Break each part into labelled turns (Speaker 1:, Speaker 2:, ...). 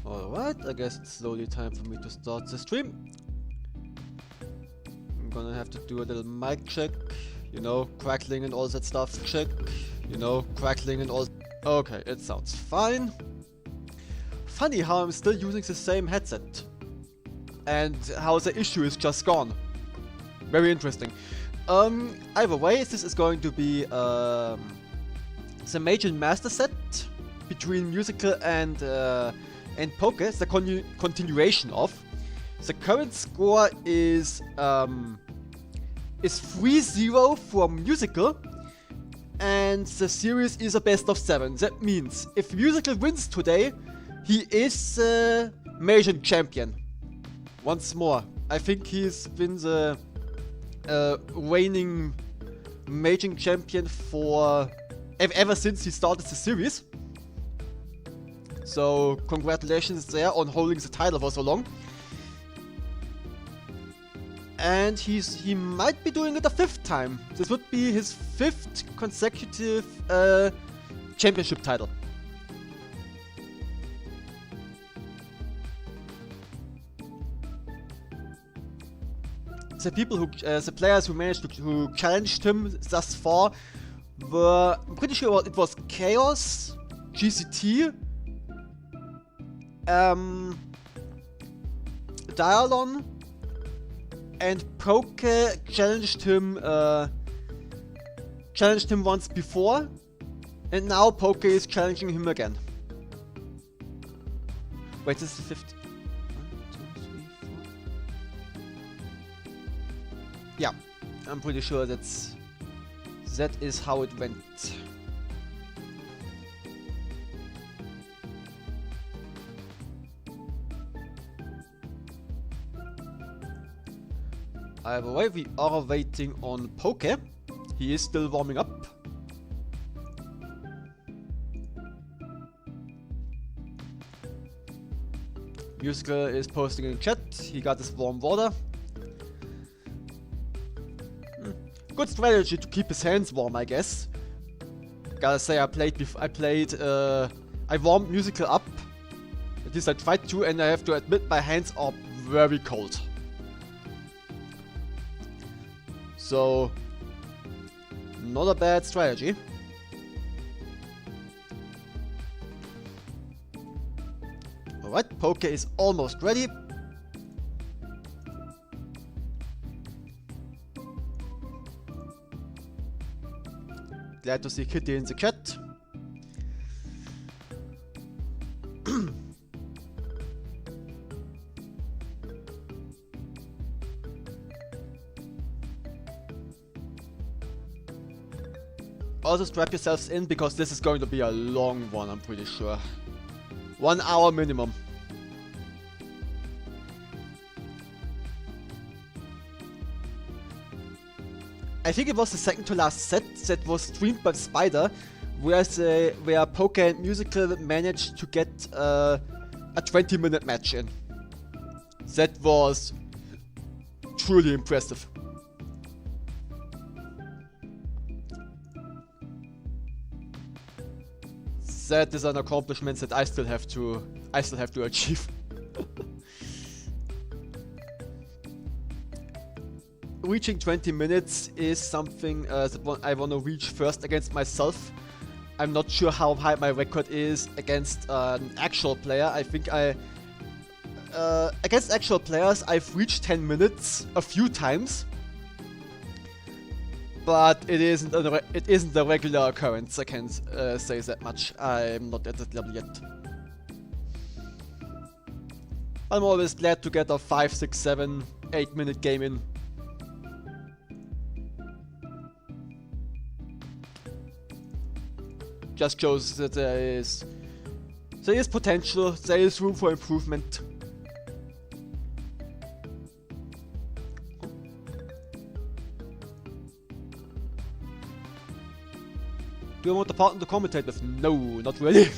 Speaker 1: Alright, I guess it's slowly time for me to start the stream. I'm gonna have to do a little mic check, you know, crackling and all that stuff, check, you know, crackling and all. Okay, it sounds fine. Funny how I'm still using the same headset. And how the issue is just gone. Very interesting. Either way, this is going to be the Meijin master set between Musichael and Poke. It's the continuation of. The current score is 3-0 for Musichael, and the series is a best of 7. That means if Musichael wins today, he is Meijin champion. Once more, I think he's been the reigning Meijin champion for ever since he started the series. So congratulations there on holding the title for so long. And he might be doing it a 5th time. This would be his 5th consecutive championship title. The people the players who who challenged him thus far were, I'm pretty sure it was Chaos, GCT, Dialon, and Poke challenged him once before, and now Poke is challenging him again. Wait, this is the 5th. Yeah, I'm pretty sure that is how it went. Either way, we are waiting on Poke. He is still warming up. Musichael is posting in chat. He got his warm water. Good strategy to keep his hands warm, I guess. Gotta say, I warmed Musichael up. At least I tried to, and I have to admit my hands are very cold. So, not a bad strategy. Alright, Poke is almost ready. Glad to see Kitty in the chat. Also strap yourselves in, because this is going to be a long one, I'm pretty sure. 1 hour minimum. I think it was the second to last set that was streamed by Spider, where Poke and Musichael managed to get a 20-minute match in. That was truly impressive. That is an accomplishment that I still have to achieve. Reaching 20 minutes is something that I want to reach first against myself. I'm not sure how high my record is against an actual player. I think against actual players I've reached 10 minutes a few times, but it isn't a regular occurrence. I can't say that much. I'm not at that level yet. I'm always glad to get a 5, 6, 7, 8 minute game in. Just shows that there is potential, there is room for improvement. Do I want a partner to commentate with? No, not really.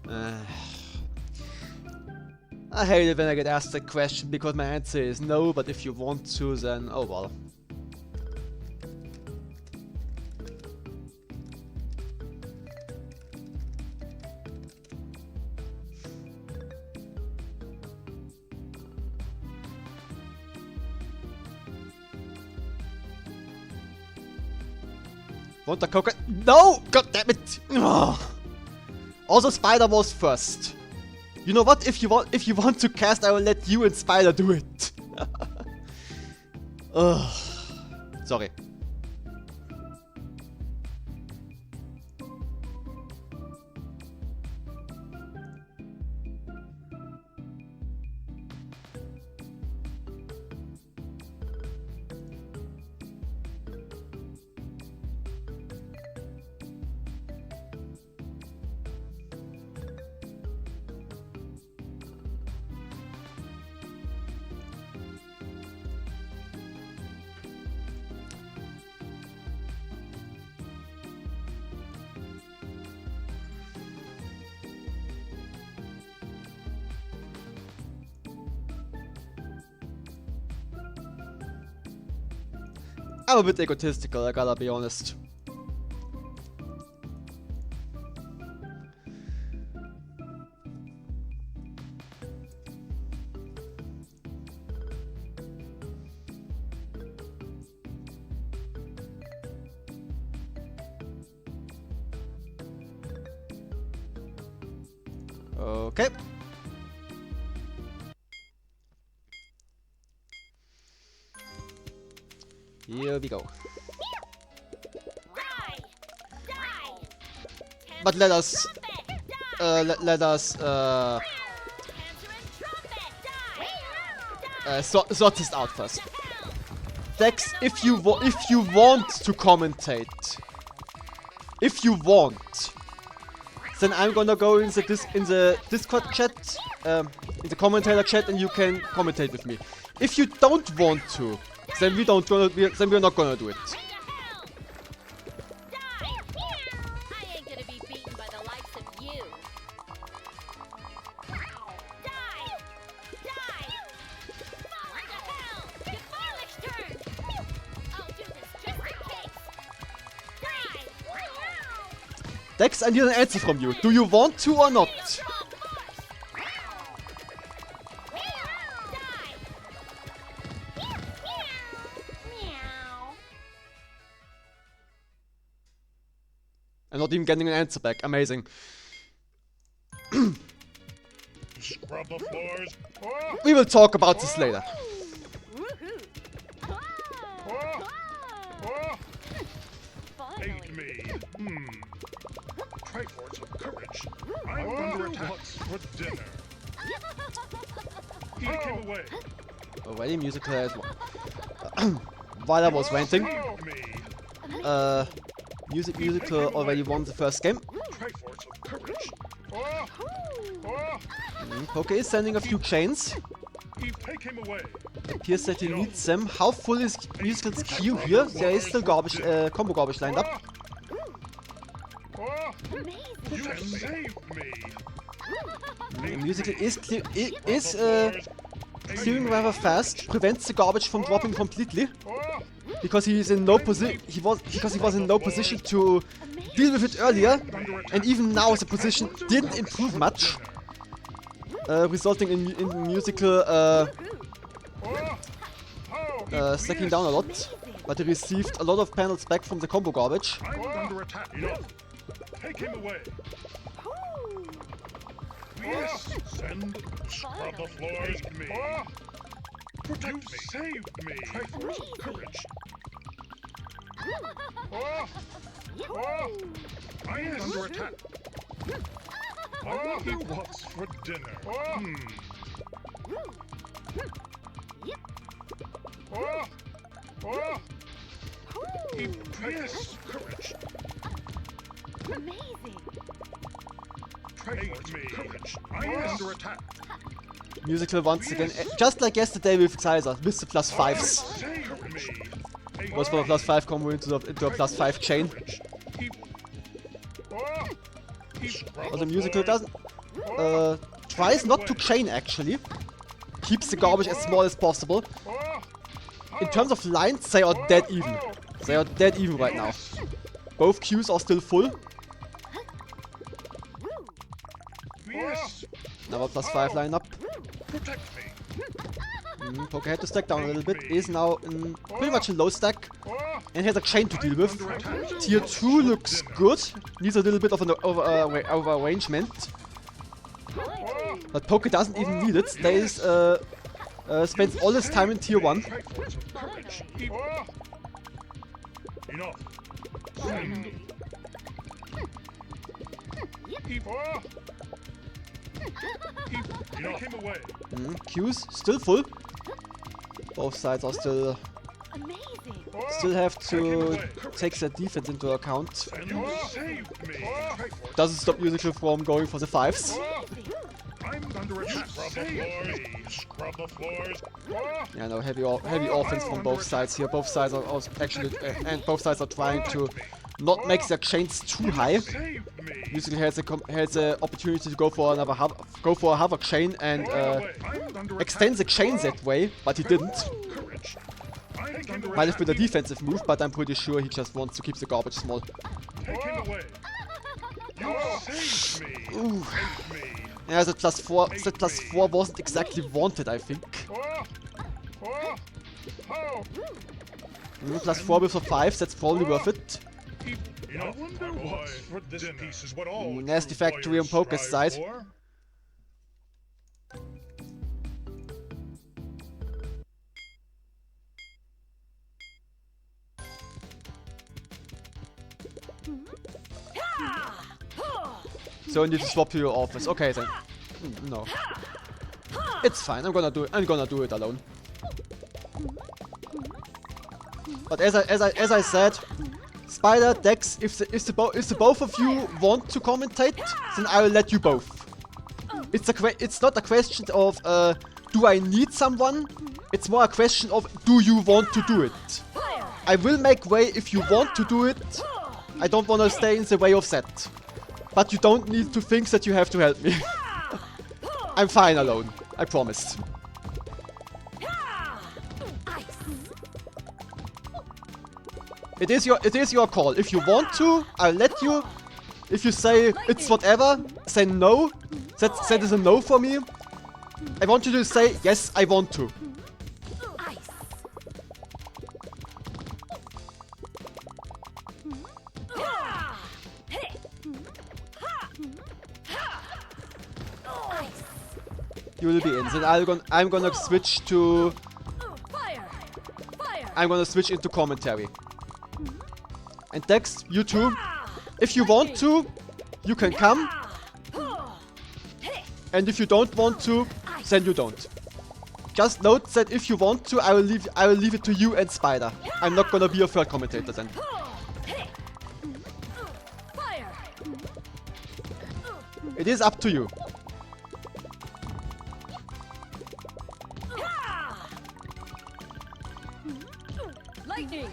Speaker 1: I hate it when I get asked that question because my answer is no, but if you want to, then oh well. Want the coconut? No! God damn it! Ugh. Also, Spider was first. You know what? If you want to cast, I will let you and Spider do it. Ugh. Sorry. I'm a bit egotistical, I gotta be honest. Okay. Here we go. But let us sort this out first. Dex, if you want to commentate, if you want, then I'm gonna go in the Discord chat, in the commentator chat, and you can commentate with me. If you don't want to, then we're not gonna do it. Dex, I need an answer from you. Do you want to or not? I'm not even getting an answer back. Amazing.
Speaker 2: Scrub the floors.
Speaker 1: We will talk about this later.
Speaker 2: Hate me. Triforce of courage. I'm under attack. What's for dinner? He came away.
Speaker 1: Already Musichael as well. While I was ranting, Musichael already won the first game.
Speaker 2: Triforce of courage.
Speaker 1: Poke is sending a few chains.
Speaker 2: He came away.
Speaker 1: Appears that he needs them. How full is Musical's queue here? There is still garbage, combo garbage lined up.
Speaker 2: You saved me.
Speaker 1: Musical is clearing rather fast, prevents the garbage from dropping completely, because he is in no position. He was in no position to deal with it earlier, and even now the position didn't improve much, resulting in Musical stacking down a lot. But he received a lot of panels back from the combo garbage.
Speaker 2: I'm under attack. Take him away. Yes, send scrub the floors me. Protect me. Saved me. Triforce of courage. I am under attack. I wonder what's for dinner. Yes, courage.
Speaker 3: Amazing.
Speaker 2: Triforce of courage. I am under attack.
Speaker 1: Musical once again, just like yesterday with Xyzer, with the +5s. Was for a +5 combo into a +5 chain. Also Musical tries not to chain actually. Keeps the garbage as small as possible. In terms of lines, they are dead even. They are dead even right now. Both queues are still full.
Speaker 2: Yes.
Speaker 1: Another +5 lineup.
Speaker 2: Protect me.
Speaker 1: Poké had to stack down a little bit. Is now in pretty much a low stack. And has a chain to deal with. Tier 2 looks good. Needs a little bit of an over arrangement. But Poké doesn't even need it. Stays, spends all his time in Tier 1.
Speaker 2: Enough. Send. Take him away.
Speaker 1: Queues still full. Both sides are still have to take their defense into account.
Speaker 2: You saved me.
Speaker 1: Doesn't stop Musichael from going for the 5s.
Speaker 2: I'm under attack. Scrub the floors. Scrub the floors.
Speaker 1: Yeah, no, heavy offense from both sides here. Both sides are also actually, and both sides are trying to not make their chains too high.
Speaker 2: Saved me.
Speaker 1: Musichael has the opportunity to go for a Havoc chain and extend the chain that way, but he didn't. Might have been a defensive move, but I'm pretty sure he just wants to keep the garbage small.
Speaker 2: Take him away. You saved me.
Speaker 1: Ooh.
Speaker 2: Save me.
Speaker 1: Yeah, that +4 wasn't exactly wanted, I think. +4 with a 5, that's probably worth it.
Speaker 2: I wonder what this piece is what all
Speaker 1: Nasty
Speaker 2: true
Speaker 1: factory on
Speaker 2: warriors
Speaker 1: Poké's
Speaker 2: strive
Speaker 1: side.
Speaker 2: for.
Speaker 1: So you need to swap to your office. Okay then. No. It's fine. I'm gonna do it alone. But as I said, Spider, Dex, if the both of you want to commentate, then I will let you both. It's not a question of do I need someone? It's more a question of do you want to do it? I will make way if you want to do it. I don't want to stay in the way of that. But you don't need to think that you have to help me. I'm fine alone. I promise. It is your call. If you want to, I'll let you. If you say it's whatever, say no. That is a no for me. I want you to say yes, I want to. You will be in. Then I'm gonna switch to. I'm gonna switch into commentary. And Dex, you too. If you want to, you can come. And if you don't want to, then you don't. Just note that if you want to, I will leave it to you and Spider. I'm not gonna be a third commentator then. It is up to you.
Speaker 3: Lightning!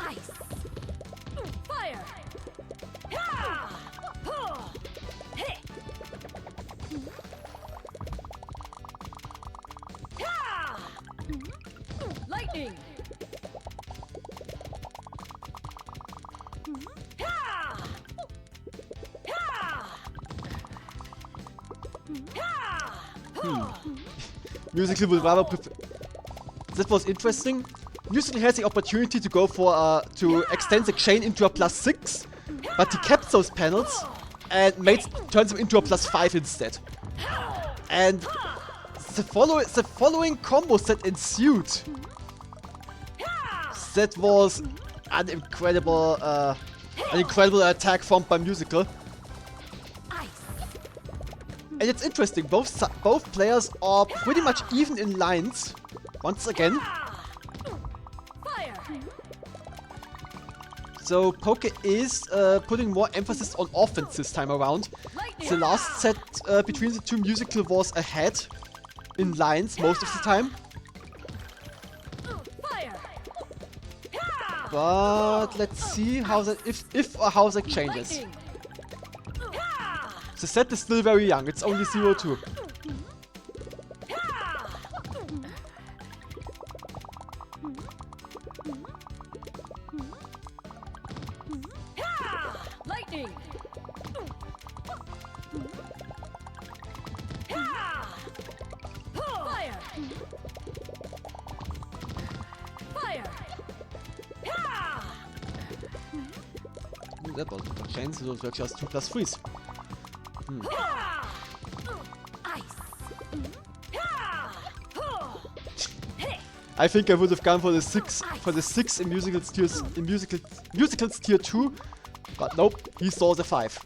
Speaker 3: Ice! Fire! Lightning!
Speaker 1: Musichael would rather prefer. That was interesting. Musichael has the opportunity to go for to extend the chain into a +6, but he kept those panels and turns them into a +5 instead. And the following combos that ensued. That was an incredible attack formed by Musichael. And it's interesting, both players are pretty much even in lines. Once again. So Poké is putting more emphasis on offense this time around. The last set between the two Musichael was ahead in lines most of the time. But let's see how that if or how that changes. The set is still very young. It's only 02.
Speaker 3: Lightning. Fire. Fire.
Speaker 1: That was the chance. Those were just 2 plus 3s. I think I would have gone for the 6 in musicals tier 2, but nope, he saw the 5.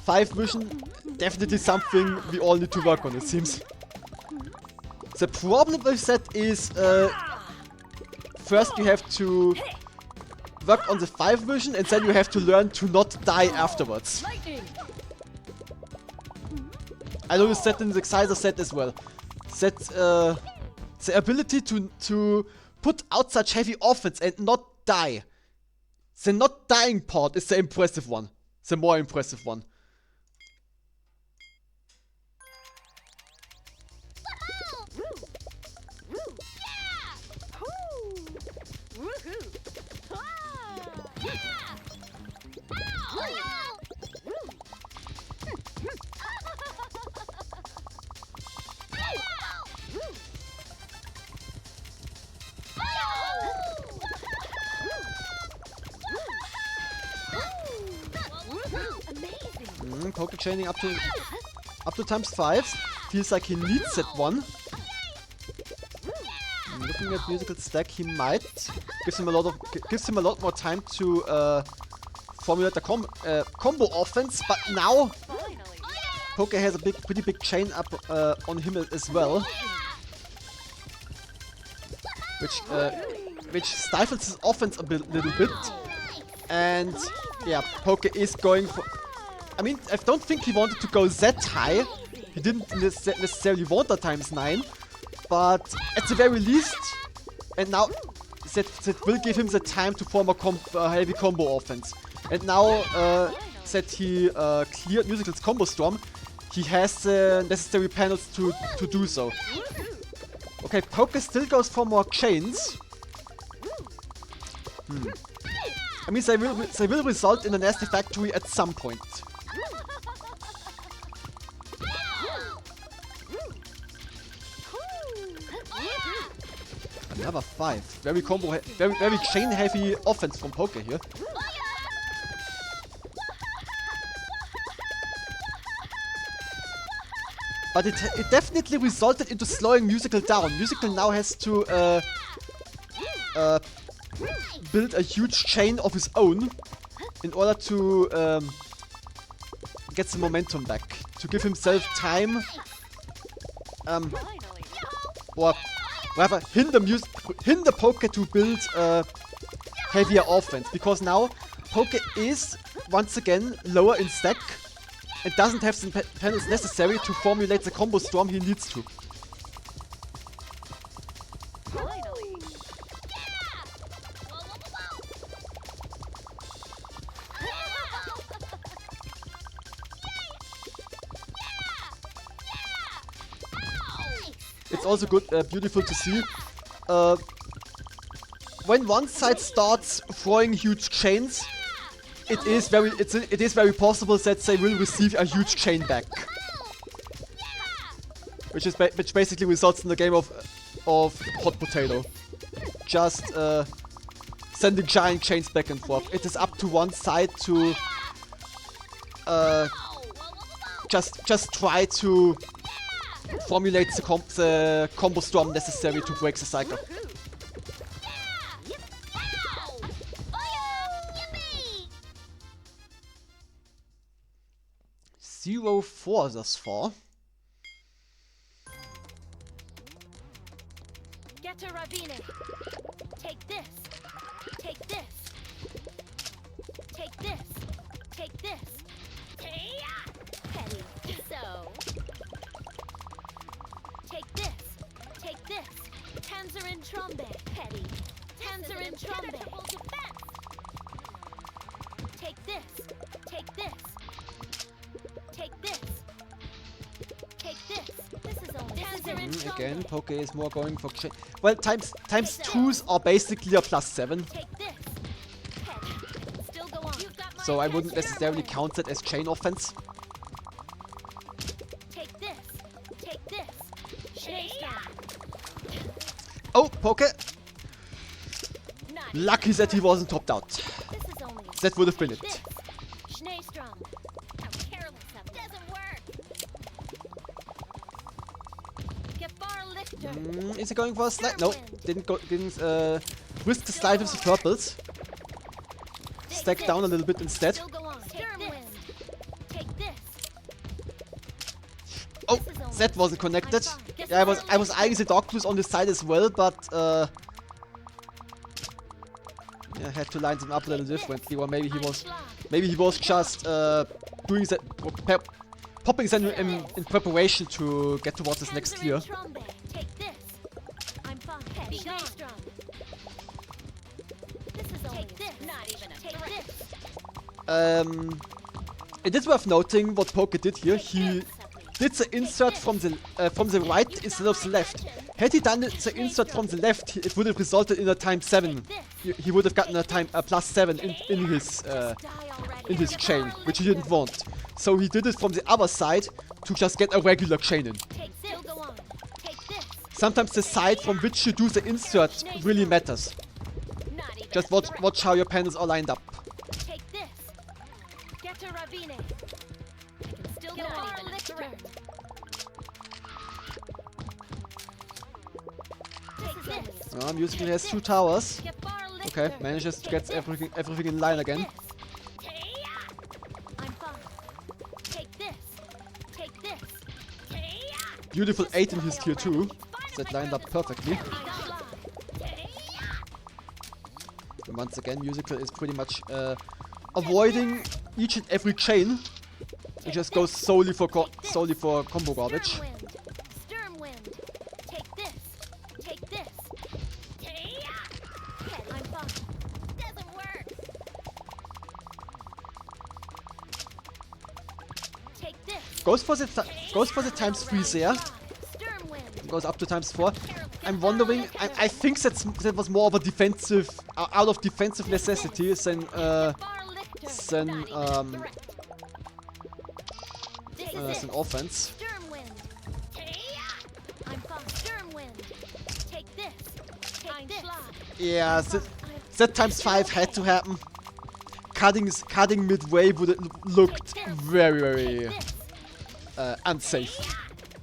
Speaker 1: Five vision, definitely something we all need to work on, it seems. The problem with that is, first you have to work on the 5 vision, and then you have to learn to not die afterwards. I know you said in the Xyzer set as well. That the ability to put out such heavy offense and not die. The not dying part is the impressive one. The more impressive one. Poke chaining up to ×5. Feels like he needs that one. Looking at musical stack, he might gives him a lot more time to formulate the combo offense. But now Poke has a pretty big chain up on him as well, which stifles his offense a little bit. And yeah, Poke is going for. I mean, I don't think he wanted to go that high. He didn't necessarily want the ×9, but at the very least, and now that will give him the time to form a heavy combo offense. And now that he cleared Musical's combo storm, he has the necessary panels to do so. Okay, Poke still goes for more chains. I mean, they will result in a nasty factory at some point. Another 5. Very chain heavy offense from Poke here. But it definitely resulted into slowing Musical down. Musical now has to build a huge chain of his own in order to get the momentum back. To give himself time, or rather hinder Poke to build heavier offense, because now Poke is once again lower in stack and doesn't have the panels necessary to formulate the combo storm he needs to. It's also good, beautiful to see. When one side starts throwing huge chains, it is very possible that they will receive a huge chain back, which basically results in the game of hot potato, just sending giant chains back and forth. It is up to one side to just try to formulate the combo storm necessary to break the cycle. 0-4 thus far.
Speaker 4: Get to Ravine. Take this. Take this. Take this. Take this. Petty. So. Take this. Take this. Tanzering Trombe. Petty. Tanzering Trombe. this. Take this. Take this. Take this. This is only
Speaker 1: Again, Poke is more going for chain. Well, times 2s are basically a +7,
Speaker 4: Take this. Head. Still go on. You've got my
Speaker 1: so I wouldn't
Speaker 4: attention.
Speaker 1: necessarily count that as chain offense.
Speaker 4: Take this. Take this. Schneestorm.
Speaker 1: Oh, Poke!
Speaker 4: Not
Speaker 1: Lucky that he wasn't topped out.
Speaker 4: This is only a
Speaker 1: That would have been it.
Speaker 4: this. Schneestorm. How careless of me. Doesn't work. Gefahrlichter.
Speaker 1: Is he going for a slide? No, didn't risk the slide with the purples. Stack down a little bit instead.
Speaker 4: Still go on. Take this. Take this.
Speaker 1: Oh, that wasn't connected. Yeah, I was eyeing the dog blues on the side as well, but yeah, I had to line them up a little differently, or maybe he was just doing that, popping them in preparation to get towards his next clear.
Speaker 4: Take this. I'm fine. Be gone. This is only this. Not even a take this.
Speaker 1: It is worth noting what Poke did here. He did the insert from the right instead of the left. Had he done the insert from the left, it would have resulted in a ×7. He would have gotten a +7 in his chain, which he didn't want. So he did it from the other side to just get a regular chain in.
Speaker 4: Take this. Go on. Take this.
Speaker 1: Sometimes the side from which you do the insert really matters.
Speaker 4: Not even
Speaker 1: Just
Speaker 4: a threat.
Speaker 1: watch how your panels are lined up.
Speaker 4: Take this. Get to Ravine. I can still go on. Take this.
Speaker 1: Musichael has 2 towers.
Speaker 4: Gefahrlichter.
Speaker 1: Okay, manages to get everything in line again.
Speaker 4: I'm fine. Take this. Take this.
Speaker 1: Beautiful 8 in his tier 2. That lined up perfectly. And once again, Musichael is pretty much avoiding each and every chain. He just goes solely for combo garbage.
Speaker 4: Sturmwind. Take this. Take this. I'm fine. Doesn't work. Take this.
Speaker 1: Goes for the ×3 there.
Speaker 4: Sturmwind.
Speaker 1: Goes up to ×4. I'm wondering. I think that was more of a defensive, out of defensive necessity than offense.
Speaker 4: Sturmwind. I'm fine. Sturmwind. Take this. Take this.
Speaker 1: Yeah, that ×5 had to happen. Cutting midway would have looked very unsafe.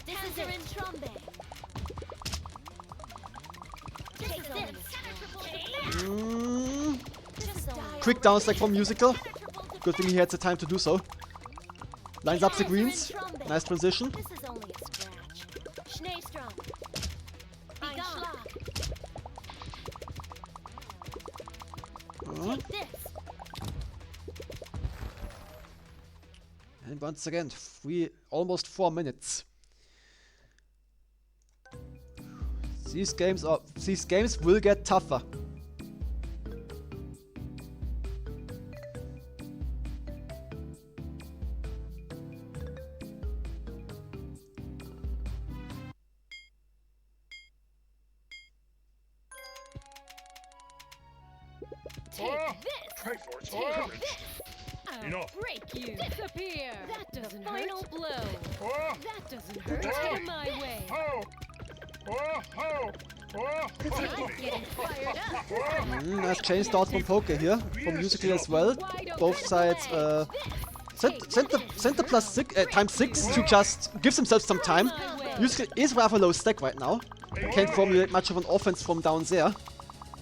Speaker 4: This is in Trombe. Take this.
Speaker 1: Quick downstack from Musichael. Good thing he had the time to do so. Lines up the greens. Nice transition.
Speaker 4: This is only a scratch. Schneestrom. Be gone. Take this.
Speaker 1: And once again, almost 4 minutes. These games will get tougher.
Speaker 2: Enough.
Speaker 3: Break you. Disappear. That doesn't hurt.
Speaker 4: Final blow.
Speaker 3: That doesn't hurt. Take my way. Getting fired up.
Speaker 1: Nice chain start from Poke here. From Musichael as well. Both sides sent the ×6 to just give themselves some time. Musichael is rather low stack right now. Can't formulate much of an offense from down there.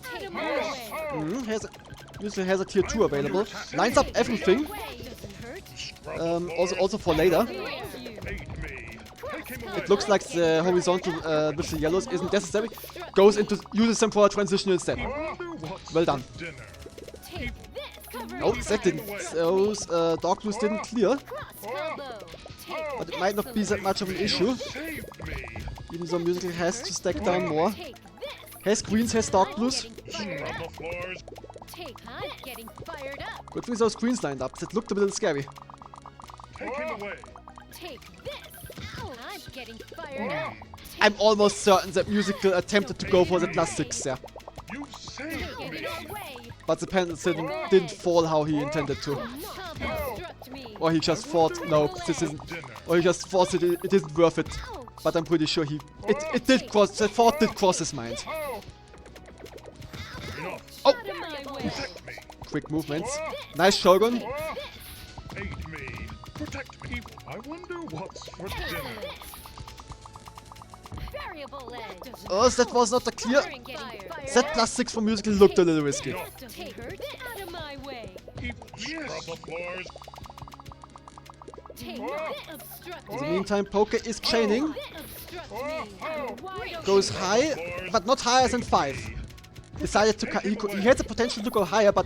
Speaker 3: Take my way.
Speaker 1: Musichael has a tier 2 available. Lines up everything.
Speaker 3: Doesn't hurt.
Speaker 1: Also for later.
Speaker 3: Break you.
Speaker 1: It looks like the horizontal with the yellows isn't necessary. Uses them for a transition instead. Well done.
Speaker 2: Dinner.
Speaker 3: Take this. Cover
Speaker 1: No, that didn't. Those dog blues didn't clear.
Speaker 3: elbow. Take
Speaker 1: But it might not be that much of an issue.
Speaker 2: Saved me.
Speaker 1: Even though Musichael has to stack down more.
Speaker 3: Take this.
Speaker 1: Has greens, has dark blues.
Speaker 2: Scrub the floors.
Speaker 3: Take I'm getting fired up.
Speaker 1: Good thing those greens lined up. That looked a little scary.
Speaker 2: Take him away.
Speaker 3: Take this. Ow. I'm getting fired up.
Speaker 1: I'm almost certain that Musichael attempted to go for the +6 there.
Speaker 2: You saved
Speaker 3: Get
Speaker 2: me.
Speaker 3: in our way.
Speaker 1: But the pendant didn't fall how he intended to.
Speaker 3: Construct me.
Speaker 1: Or he just thought, no, this isn't... Or he just thought it isn't worth it. But I'm pretty sure it did cross... The thought did cross his mind.
Speaker 2: Enough.
Speaker 1: Oh!
Speaker 3: Out of my way.
Speaker 2: Protect me.
Speaker 1: Quick movements. Nice Shogun.
Speaker 2: Aid me. Protect me. I wonder what's for dinner.
Speaker 3: Variable leg.
Speaker 1: Oh, that was not a clear...
Speaker 3: I'm getting fired.
Speaker 1: That +6 for Musichael looked a little risky.
Speaker 3: Take her out of my way.
Speaker 2: Evil. Scrub the floors.
Speaker 3: Take this. Obstruct
Speaker 1: In the
Speaker 3: me.
Speaker 1: meantime, Poke is chaining.
Speaker 3: Obstruct me. I'm wide open.
Speaker 1: Goes high, but not higher than 5. Decided to cut... He had the potential to go higher, but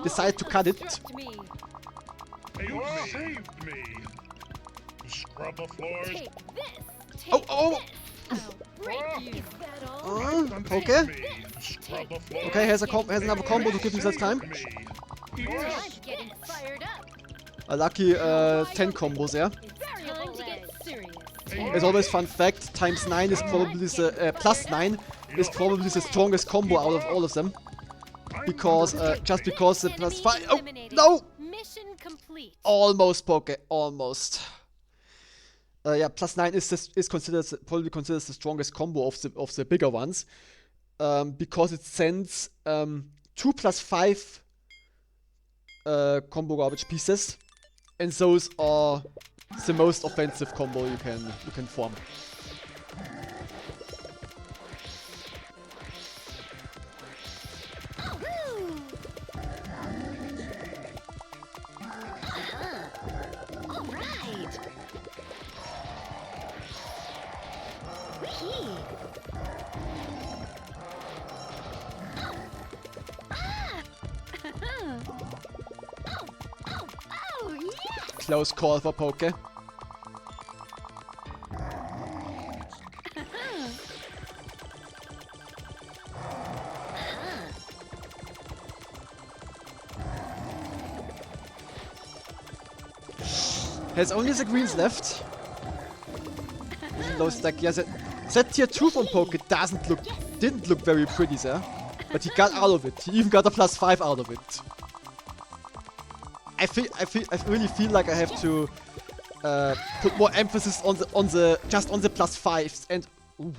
Speaker 1: decided to cut it.
Speaker 3: Obstruct me.
Speaker 2: You saved me. Scrub the floors.
Speaker 3: Take this. Take
Speaker 1: Oh, oh!
Speaker 3: this. I'll break you. Is that all?
Speaker 1: Okay.
Speaker 2: Me. Scrub the floors.
Speaker 1: Okay, has another combo to give himself time.
Speaker 2: Me.
Speaker 3: I'm getting fired up.
Speaker 1: A lucky 10 combos there.
Speaker 3: It's time to get serious.
Speaker 1: As always, fun fact, ×9 is probably the... +9 is probably the strongest combo out of all of them. Because, just because the +5... Oh, no!
Speaker 3: Mission complete.
Speaker 1: Almost, Poke, almost. Yeah, +9 is probably considered the strongest combo of the bigger ones, because it sends 2 +5 combo garbage pieces, and those are the most offensive combo you can form. Close call for Poke. Has only the greens left. Low stack. Yeah, that tier 2 from Poke didn't look very pretty there. But he got out of it. He even got a +5 out of it. I really feel like I have to put more emphasis on the +5s and ooh.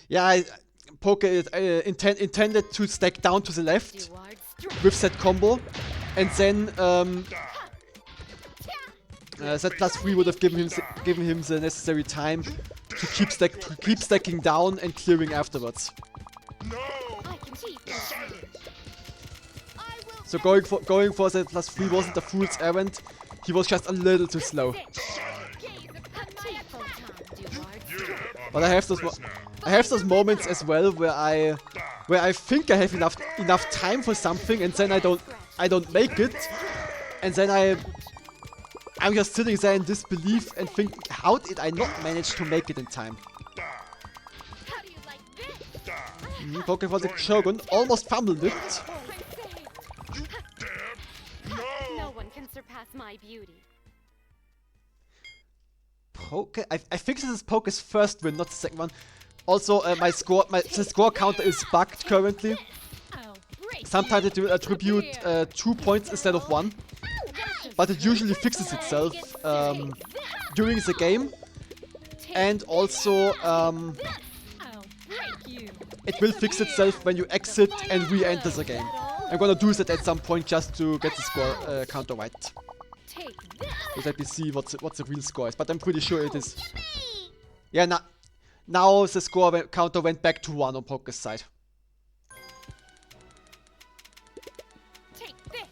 Speaker 1: Yeah, Poke is intended to stack down to the left with that combo, and then that +3 would have given him the necessary time to keep stacking down and clearing afterwards.
Speaker 2: No.
Speaker 3: I can keep this.
Speaker 1: So going for the +3 wasn't a fool's errand. He was just a little too slow. But I have those moments as well where I think I have enough time for something, and then I don't make it, and then I'm just sitting there in disbelief and thinking, how did I not manage to make it in time?
Speaker 3: How do you like this?
Speaker 1: Poke for the Shogun almost fumbled it.
Speaker 3: No one can surpass my beauty.
Speaker 1: Poke, I think this is Poke's first win, not the second one. Also, the score counter is bugged currently.
Speaker 3: I'll break
Speaker 1: Sometimes it will attribute 2 points instead of 1, but it usually fixes itself during the game, and also
Speaker 3: I'll break you.
Speaker 1: it will fix itself when you exit and re-enter the game. I'm gonna do that at some point just to get the score counter right.
Speaker 3: Take this.
Speaker 1: So let me see what the real score is, but I'm pretty sure it is. Yeah, now the score counter went back to 1 on Poke's side.
Speaker 3: Take this.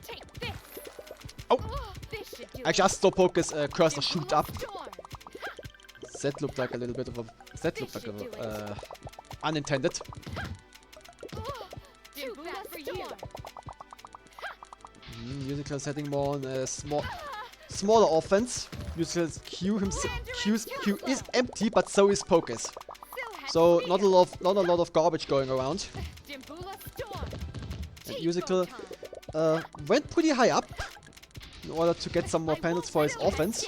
Speaker 3: Take this.
Speaker 1: Oh!
Speaker 3: This should do
Speaker 1: I just saw Poke's cursor shoot up.
Speaker 3: Storm.
Speaker 1: That looked like a little bit of a... That looked like a... unintended.
Speaker 3: Too bad for you.
Speaker 1: Musichael setting more on smaller offense. Musical's Q is empty, but so is Poke's. So not a lot of garbage going around. And Musical went pretty high up in order to get some more panels for his offense.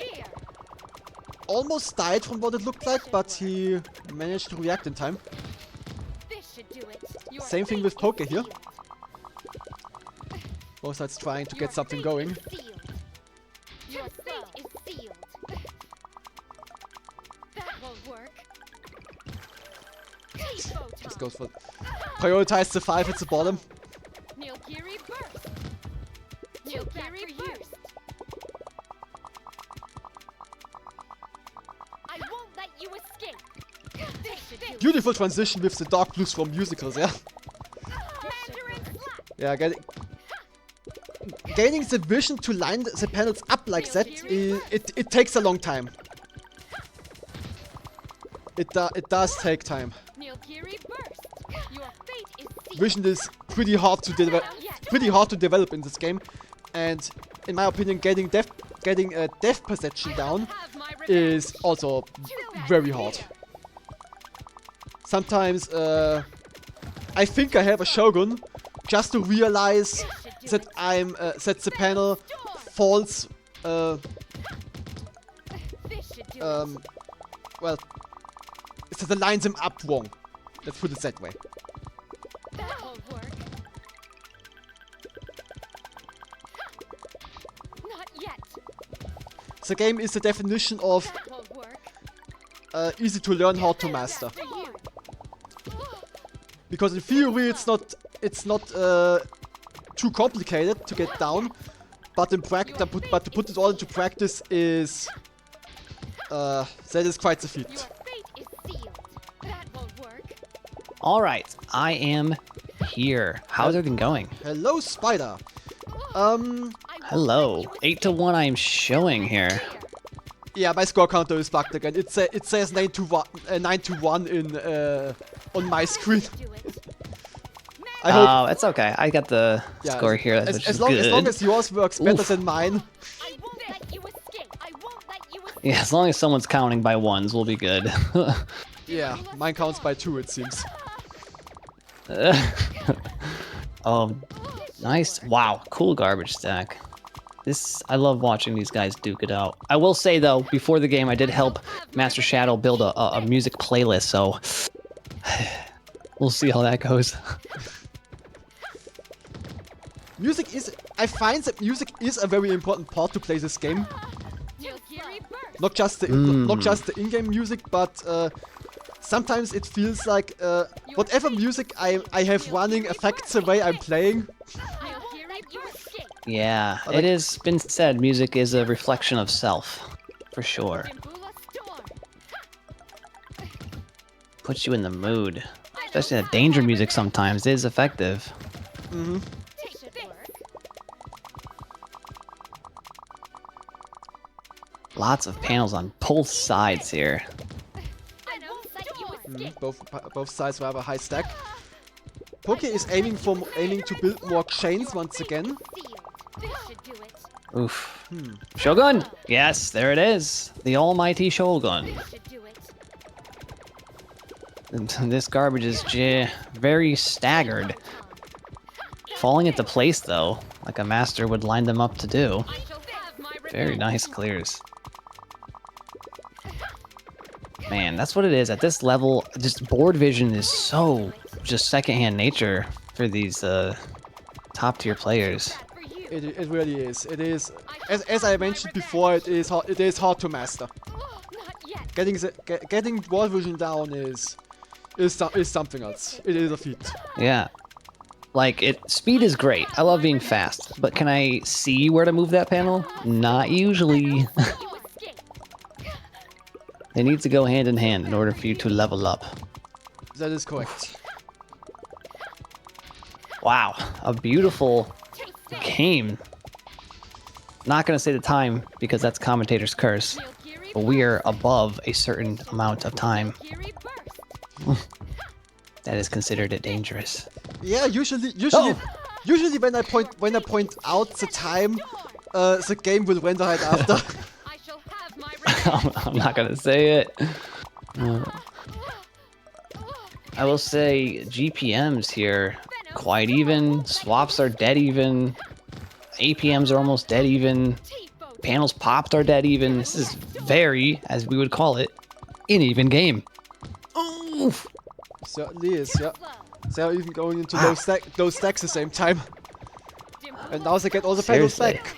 Speaker 1: Almost died from what it looked like, but he managed to react in time. Same thing with Poke here. Both sides trying to get something going.
Speaker 4: Your fate is sealed. That won't work.
Speaker 1: This goes for prioritize the 5 at the bottom.
Speaker 4: Nilgiri burst. Nilgiri burst. I won't let you escape. This should do it.
Speaker 1: Beautiful transition with the dark blues from musicals, yeah.
Speaker 4: Mandarin slap.
Speaker 1: Yeah, gaining the vision to line the panels up like that, it takes a long time. It does take time.
Speaker 4: Nilgiri burst. Your fate is sealed.
Speaker 1: Vision is pretty hard to develop in this game, and in my opinion, getting depth perception down is also very hard. Sometimes I think I have a Shogun just to realize that that the panel falls well, that the lines him up wrong. Let's put it that way.
Speaker 4: That won't work. Not yet.
Speaker 1: The game is the definition of
Speaker 4: That won't work.
Speaker 1: easy to learn how to master.
Speaker 4: After you.
Speaker 1: Because in theory it's not too complicated to get down, but in practice, to put it all into practice is that is quite the feat.
Speaker 4: Your fate is sealed. That won't work.
Speaker 5: Alright, I am here. How's everything going?
Speaker 1: Hello, Spider.
Speaker 5: Hello. 8 to 1 I am showing here.
Speaker 1: Yeah, my score counter is bugged again. It says 9 to 1 in on my screen.
Speaker 4: Do it.
Speaker 1: I hope.
Speaker 5: Oh, it's okay. I got the
Speaker 1: Yeah,
Speaker 5: score here, which is
Speaker 1: as long
Speaker 5: good.
Speaker 1: as yours works better
Speaker 5: Oof.
Speaker 1: than mine.
Speaker 4: I won't let you escape. I won't let you escape.
Speaker 5: Yeah, as long as someone's counting by ones, we'll be good.
Speaker 1: Yeah, mine counts by 2, it seems.
Speaker 5: Oh, nice. Wow, cool garbage stack. I love watching these guys duke it out. I will say though, before the game I did help Mastershadow build a music playlist, so we'll see how that goes.
Speaker 1: I find that music is a very important part to play this game.
Speaker 4: Nilgiri burst.
Speaker 1: Not just the in-game music, but sometimes it feels like whatever music I have running affects the way I'm playing.
Speaker 4: I won't let you escape.
Speaker 5: Yeah,
Speaker 1: I like-
Speaker 5: it has been said music is a reflection of self, for sure.
Speaker 4: Jimbula storm.
Speaker 5: Puts you in the mood. Especially the danger music sometimes is effective.
Speaker 1: Mm-hmm.
Speaker 4: Take this.
Speaker 5: Lots of panels on both sides here.
Speaker 4: I won't let you escape.
Speaker 1: Both sides rather high stack. Poke is aiming to build more chains once again.
Speaker 4: Sealed. This should do it.
Speaker 5: Oof. Shogun! Yes, there it is. The almighty Shogun.
Speaker 4: This should do it.
Speaker 5: This garbage is very staggered. Falling into place though, like a master would line them up to do.
Speaker 4: I shall have my
Speaker 5: Very
Speaker 4: revenge.
Speaker 5: nice clears. Man, that's what it is. At this level, just board vision is so just secondhand nature for these top tier players.
Speaker 4: That for you.
Speaker 1: It really is. It is, as I mentioned before, it is hard to master.
Speaker 4: Not yet.
Speaker 1: Getting board vision down is something else. It is a feat.
Speaker 5: Yeah. Like, speed is great. I love being fast. But can I see where to move that panel? Not usually.
Speaker 4: You escape.
Speaker 5: They need to go hand in hand in order for you to level up.
Speaker 1: That is correct.
Speaker 5: Wow, a beautiful
Speaker 4: Take this.
Speaker 5: game. Not gonna say the time because that's commentator's curse,
Speaker 4: Nilgiri
Speaker 5: but we are above a certain amount of time.
Speaker 4: Nilgiri burst.
Speaker 5: That is considered dangerous.
Speaker 1: Yeah, usually
Speaker 5: Oh.
Speaker 1: when I point out the time, the game will render right after.
Speaker 3: I shall have my revenge.
Speaker 5: I'm not gonna say it. I will say GPMs here quite even. Swaps are dead even. APMs are almost dead even. Panels popped are dead even. This is very, as we would call it, an even game. Oof.
Speaker 1: Certainly is, yeah. They're even going into low stacks at the same time. And now they get all the panels
Speaker 5: Seriously.
Speaker 1: back.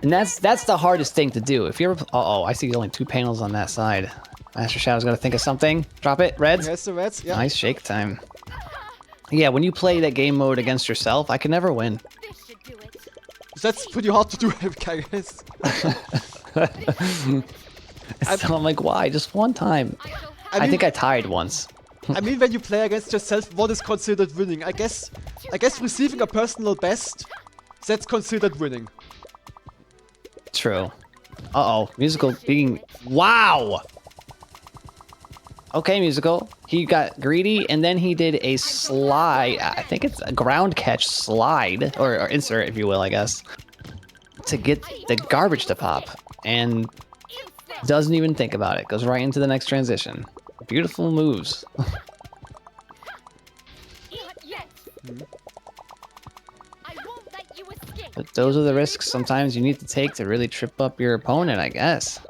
Speaker 5: And that's the hardest thing to do. If you ever, I see only 2 panels on that side. Master Shadow's gotta think of something. Drop it, Reds.
Speaker 1: Yes, the reds, yeah.
Speaker 5: Nice shake time. Yeah, when you play that game mode against yourself, I can never win.
Speaker 4: This should do it.
Speaker 1: That's pretty hard to do, I guess.
Speaker 5: So I'm like, why? Just one time. I think I tied once.
Speaker 1: I mean, when you play against yourself, what is considered winning? I guess receiving a personal best, that's considered winning.
Speaker 5: True. Uh-oh. Musical being... Wow! Okay, Musical. He got greedy, and then he did a slide. I think it's a ground catch slide, or insert, if you will, I guess, to get the garbage to pop. And doesn't even think about it. Goes right into the next transition. Beautiful moves. But those are the risks sometimes you need to take to really trip up your opponent, I guess.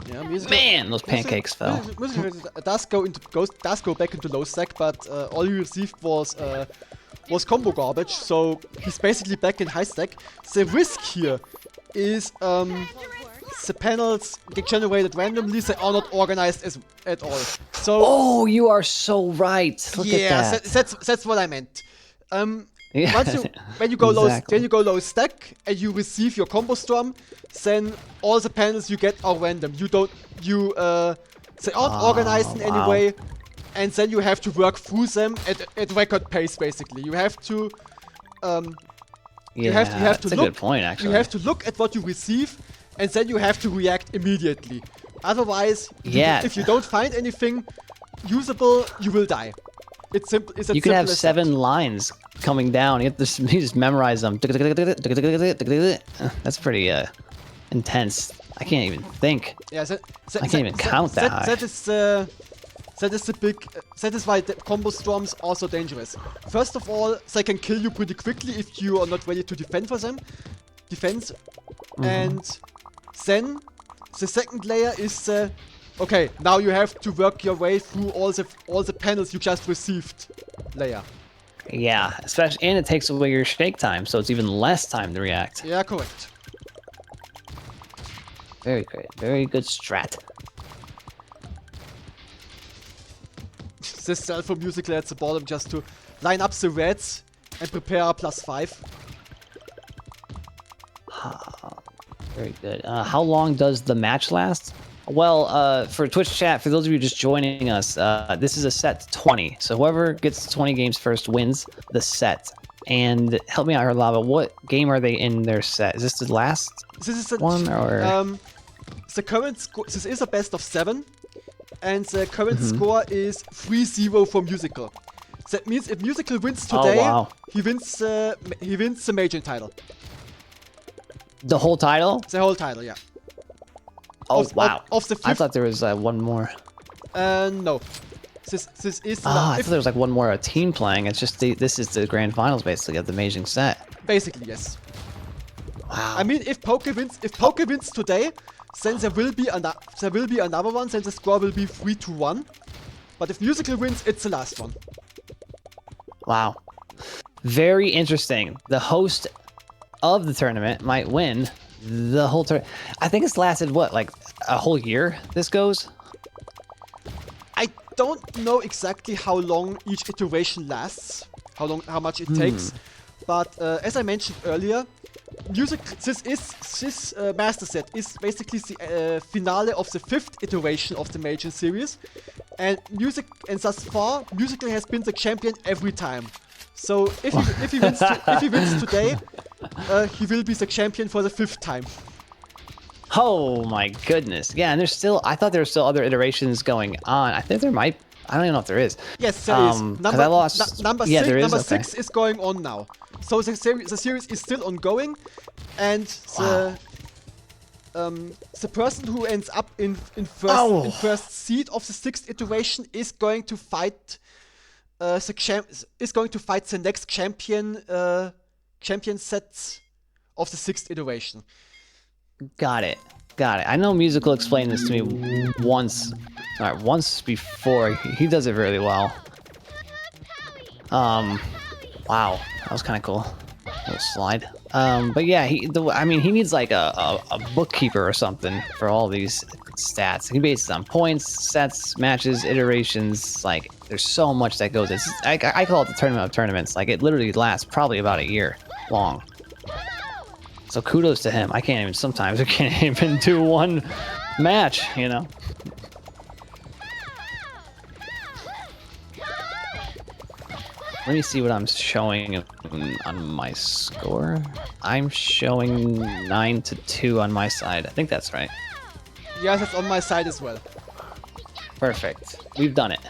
Speaker 1: Yeah, Musichael,
Speaker 5: Man, those pancakes fell.
Speaker 1: Musichael does go back into low stack, but all he received was combo garbage, so he's basically back in high stack. The risk here is the panels get generated randomly, they are not organized at all. So
Speaker 5: Oh, you are so right. Look
Speaker 1: yeah,
Speaker 5: at that.
Speaker 1: that's what I meant.
Speaker 5: Yeah,
Speaker 1: When you go
Speaker 5: exactly.
Speaker 1: low stack and you receive your combo storm, then all the panels you get are random. They aren't organized in any way, and then you have to work through them at record pace. Basically, you have to you have to
Speaker 5: that's
Speaker 1: look.
Speaker 5: a good point, actually.
Speaker 1: You have to look at what you receive, and then you have to react immediately. Otherwise,
Speaker 5: Yeah.
Speaker 1: if you don't find anything usable, you will die. It's simple. It's as
Speaker 5: You can have
Speaker 1: simple as
Speaker 5: 7
Speaker 1: that.
Speaker 5: lines coming down. You just memorize them. That's pretty intense. I can't even think.
Speaker 1: Yeah,
Speaker 5: I can't even count that high.
Speaker 1: That is the big. That is why the combo storms are so dangerous. First of all, they can kill you pretty quickly if you are not ready to defend for them. And then the second layer is okay. Now you have to work your way through all the panels you just received. Layer.
Speaker 5: Yeah, especially, and it takes away your shake time, so it's even less time to react.
Speaker 1: Yeah, correct.
Speaker 5: Very great. Very good strat.
Speaker 1: This Alpha Musichael at the bottom just to line up the reds and prepare a +5.
Speaker 5: Very good. How long does the match last? Well, for Twitch chat, for those of you just joining us, this is a set to 20. So whoever gets 20 games first wins the set. And help me out here, Lava. What game are they in their set? Is this the last
Speaker 1: This is a,
Speaker 5: one, or?
Speaker 1: the current score. This is a best of 7, and the current score is 3-0 for Musichael. That means if Musichael wins today,
Speaker 5: wow.
Speaker 1: he wins the Meijin title.
Speaker 5: The whole title?
Speaker 1: The whole title, yeah.
Speaker 5: Oh, wow.
Speaker 1: Of the
Speaker 5: I
Speaker 1: fifth.
Speaker 5: thought there was one more.
Speaker 1: No. This is the
Speaker 5: I thought there was like one more team playing. It's just this is the grand finals basically of the Meijin set.
Speaker 1: basically yes.
Speaker 5: Wow.
Speaker 1: I mean, if Poke wins today, then there will be another one. Then the score will be 3-1. But if Musichael wins, it's the last one.
Speaker 5: Wow. Very interesting. The host of the tournament might win the whole tournament. I think it's lasted, what, like a whole year this goes?
Speaker 1: I don't know exactly how long each iteration lasts, how much it takes. But as I mentioned earlier, this master set is basically the finale of the 5th iteration of the Meijin series, and thus far, Musichael has been the champion every time. So if he wins today, he will be the champion for the 5th time.
Speaker 5: Oh my goodness. Yeah, and there's still, I thought there were still other iterations going on. I think there might, I don't even know if there is.
Speaker 1: Yes, there is.
Speaker 5: 'Cause I lost.
Speaker 1: Number
Speaker 5: yeah,
Speaker 1: six,
Speaker 5: there is.
Speaker 1: number
Speaker 5: Okay.
Speaker 1: 6 is going on now. So the series is still ongoing, and the person who ends up in first seed of the 6th iteration is going to fight the next champion set of the 6th iteration.
Speaker 5: Got it. Got it. I know Musical explained this to me once. Alright, once before. He does it really well. Wow. That was kind of cool. Little slide. But yeah, he needs like a bookkeeper or something for all these stats. He bases on points, sets, matches, iterations. Like, there's so much that goes. I call it the tournament of tournaments. Like, it literally lasts probably about a year long. So kudos to him. Sometimes I can't even do one match, you know? Let me see what I'm showing on my score. I'm showing 9-2 on my side. I think that's right.
Speaker 1: Yes, it's on my side as well.
Speaker 5: Perfect. We've done it.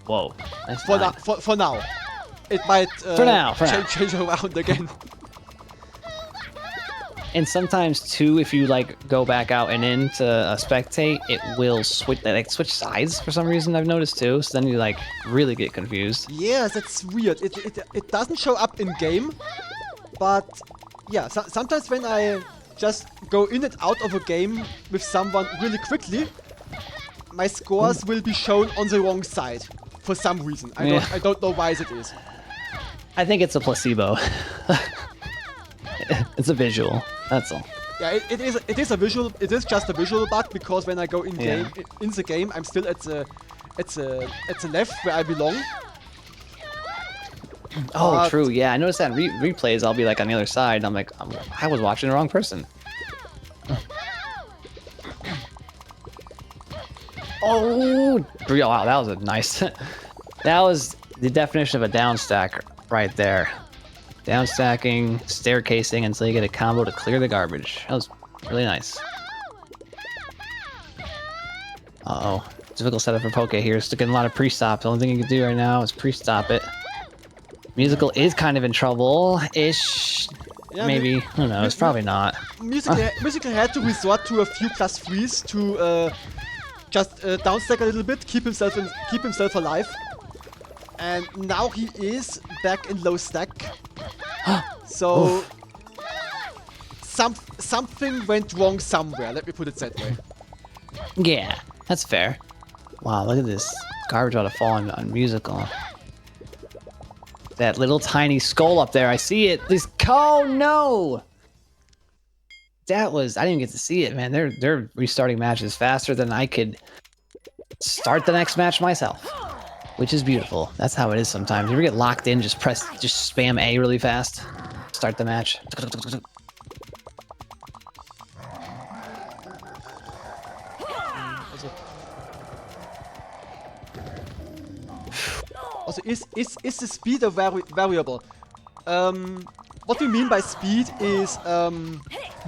Speaker 5: Whoa. Nice
Speaker 1: For
Speaker 5: time.
Speaker 1: now, for now. It might
Speaker 5: For now.
Speaker 1: change around again.
Speaker 5: And sometimes too, if you like go back out and in to spectate, it will switch sides for some reason. I've noticed too. So then you like really get confused.
Speaker 1: Yeah, that's weird. It doesn't show up in game, but yeah, sometimes when I just go in and out of a game with someone really quickly, my scores will be shown on the wrong side for some reason. I don't know why it is.
Speaker 5: I think it's a placebo. It's a visual. That's all.
Speaker 1: Yeah, it is a visual. It is just a visual bug because when I go in
Speaker 5: Yeah.
Speaker 1: the game, I'm still at the left where I belong.
Speaker 5: Oh,
Speaker 1: But-
Speaker 5: true. Yeah, I noticed that in replays. I'll be like on the other side. And I'm like, I was watching the wrong person. Oh, wow, that was a nice. That was the definition of a down stack right there. Down stacking, staircasing until you get a combo to clear the garbage. That was really nice. Uh-oh. Difficult setup for Poke here. Still getting a lot of pre-stop. The only thing you can do right now is pre-stop it. Musical is kind of in trouble-ish.
Speaker 1: Yeah,
Speaker 5: Maybe. Who knows? Probably not.
Speaker 1: Musichael had to resort to a few +3s to just downstack a little bit, keep himself alive. And now he is back in low stack. So something went wrong somewhere. Let me put it that way.
Speaker 5: Yeah, that's fair. Wow, look at this. Garbage about to fall on Musical. That little tiny skull up there, I see it. Oh no! That was, I didn't get to see it, man. They're restarting matches faster than I could start the next match myself. Which is beautiful. That's how it is sometimes. You ever get locked in, just spam A really fast. Start the match.
Speaker 1: Also, is the speed a variable? What we mean by speed is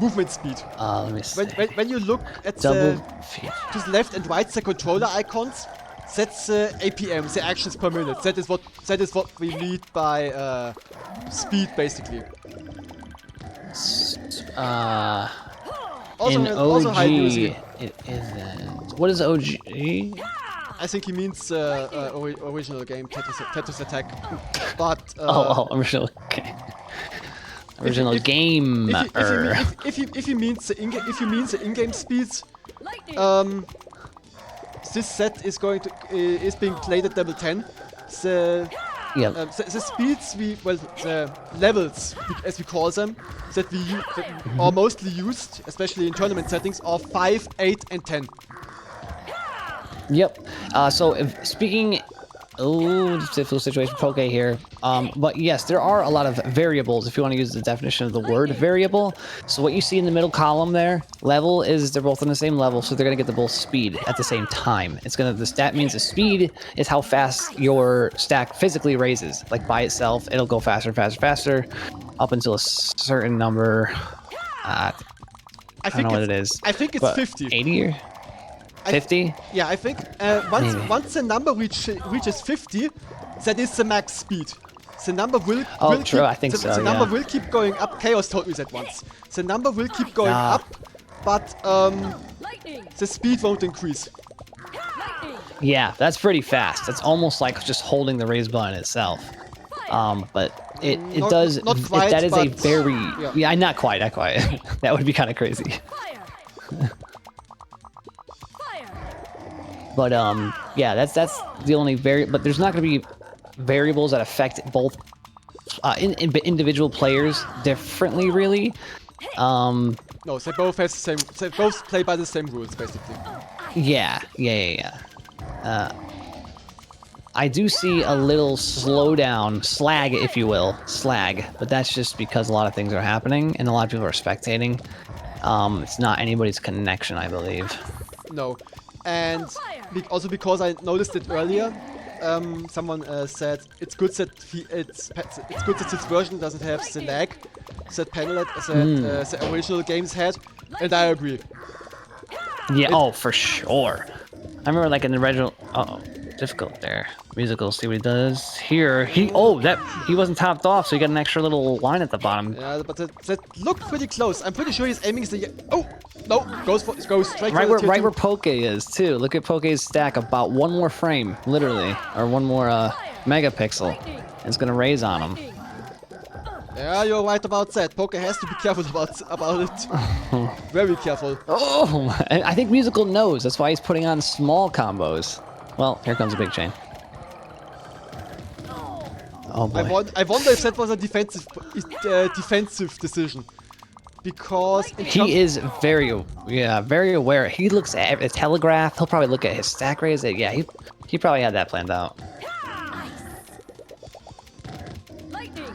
Speaker 1: movement speed.
Speaker 5: Let me see.
Speaker 1: When you look at
Speaker 5: Double
Speaker 1: to
Speaker 5: feet.
Speaker 1: the left and right, the controller icons, that's APM, the actions per minute. That is what we mean by speed, basically.
Speaker 5: In
Speaker 1: Also high
Speaker 5: OG,
Speaker 1: music.
Speaker 5: it isn't. What is OG?
Speaker 1: I think he means original game, Tetris Attack. But
Speaker 5: Original game. Original game.
Speaker 1: if you means the in-game speeds, this set is being played at level 10. The speeds the levels as we call them, that are mostly used, especially in tournament settings, are 5, 8, and 10.
Speaker 5: Yep. Speaking, difficult situation for Poke here. But yes, there are a lot of variables if you want to use the definition of the word variable. So what you see in the middle column there, level, is they're both on the same level, so they're gonna get the both speed at the same time. That means the speed is how fast your stack physically raises. Like by itself, it'll go faster, faster, faster, up until a certain number. I don't know what it is.
Speaker 1: I think it's
Speaker 5: but
Speaker 1: 50.
Speaker 5: 80 or? 50?
Speaker 1: Yeah, I think
Speaker 5: Maybe.
Speaker 1: once the number reaches 50, that is the max speed. The number will
Speaker 5: Oh,
Speaker 1: will
Speaker 5: true,
Speaker 1: keep,
Speaker 5: I think
Speaker 1: the,
Speaker 5: so,
Speaker 1: the number
Speaker 5: yeah.
Speaker 1: will keep going up. Chaos told me that once. The number will keep going
Speaker 5: Ah.
Speaker 1: up, but
Speaker 3: Lightning.
Speaker 1: the speed won't increase.
Speaker 3: Lightning.
Speaker 5: Yeah, that's pretty fast. That's almost like just holding the raise button itself. But it
Speaker 1: Not-
Speaker 5: does.
Speaker 1: not quite,
Speaker 5: that is a
Speaker 1: but
Speaker 5: very
Speaker 1: yeah.
Speaker 5: not quite. That would be kind of crazy.
Speaker 3: Fire. Fire.
Speaker 5: But yeah, that's the only but there's not going to be variables that affect both individual players differently, really.
Speaker 1: No, they both have the same. They both play by the same rules, basically.
Speaker 5: Yeah. I do see a little slowdown, slag, if you will, but that's just because a lot of things are happening and a lot of people are spectating. It's not anybody's connection, I believe.
Speaker 1: No, and also because I noticed it earlier. Someone said it's good that it's good that this version doesn't have the lag that the original games had, and I agree.
Speaker 5: Yeah, oh, for sure. I remember, like, in the original... Uh-oh, difficult there. Musical, see what he does. Here, he wasn't topped off, so he got an extra little line at the bottom.
Speaker 1: Yeah, but that looked pretty close. I'm pretty sure he's aiming the... Oh! No! Goes straight
Speaker 5: Right
Speaker 1: for the
Speaker 5: where
Speaker 1: tier two.
Speaker 5: Poke is, too. Look at Poke's stack, about one more frame, literally. Or one more, megapixel. It's gonna raise on him.
Speaker 1: Yeah, you're right about that. Poke has to be careful about it. Very careful.
Speaker 5: Oh! And I think Musical knows. That's why he's putting on small combos. Well, here comes a big chain. Oh boy.
Speaker 1: I wonder if that was a defensive decision. Because
Speaker 5: He is very aware. He looks at a telegraph. He'll probably look at his stack raise. Yeah, he probably had that planned out.
Speaker 3: Lightning.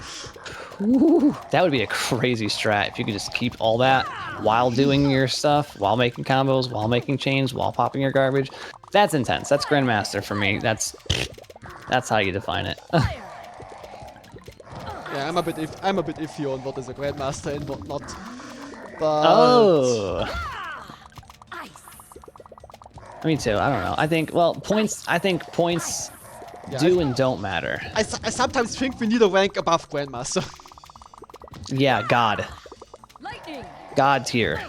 Speaker 5: Ooh, that would be a crazy strat if you could just keep all that while doing your stuff, while making combos, while making chains, while popping your garbage. That's intense. That's Grandmaster for me. That's how you define it.
Speaker 1: Yeah, I'm a bit iffy on what is a Grandmaster and what not. But
Speaker 5: Oh. Me too. I don't know. I think points
Speaker 1: Yeah,
Speaker 5: do and don't matter.
Speaker 1: I sometimes think we need a rank above Grandmaster.
Speaker 5: Yeah, God tier.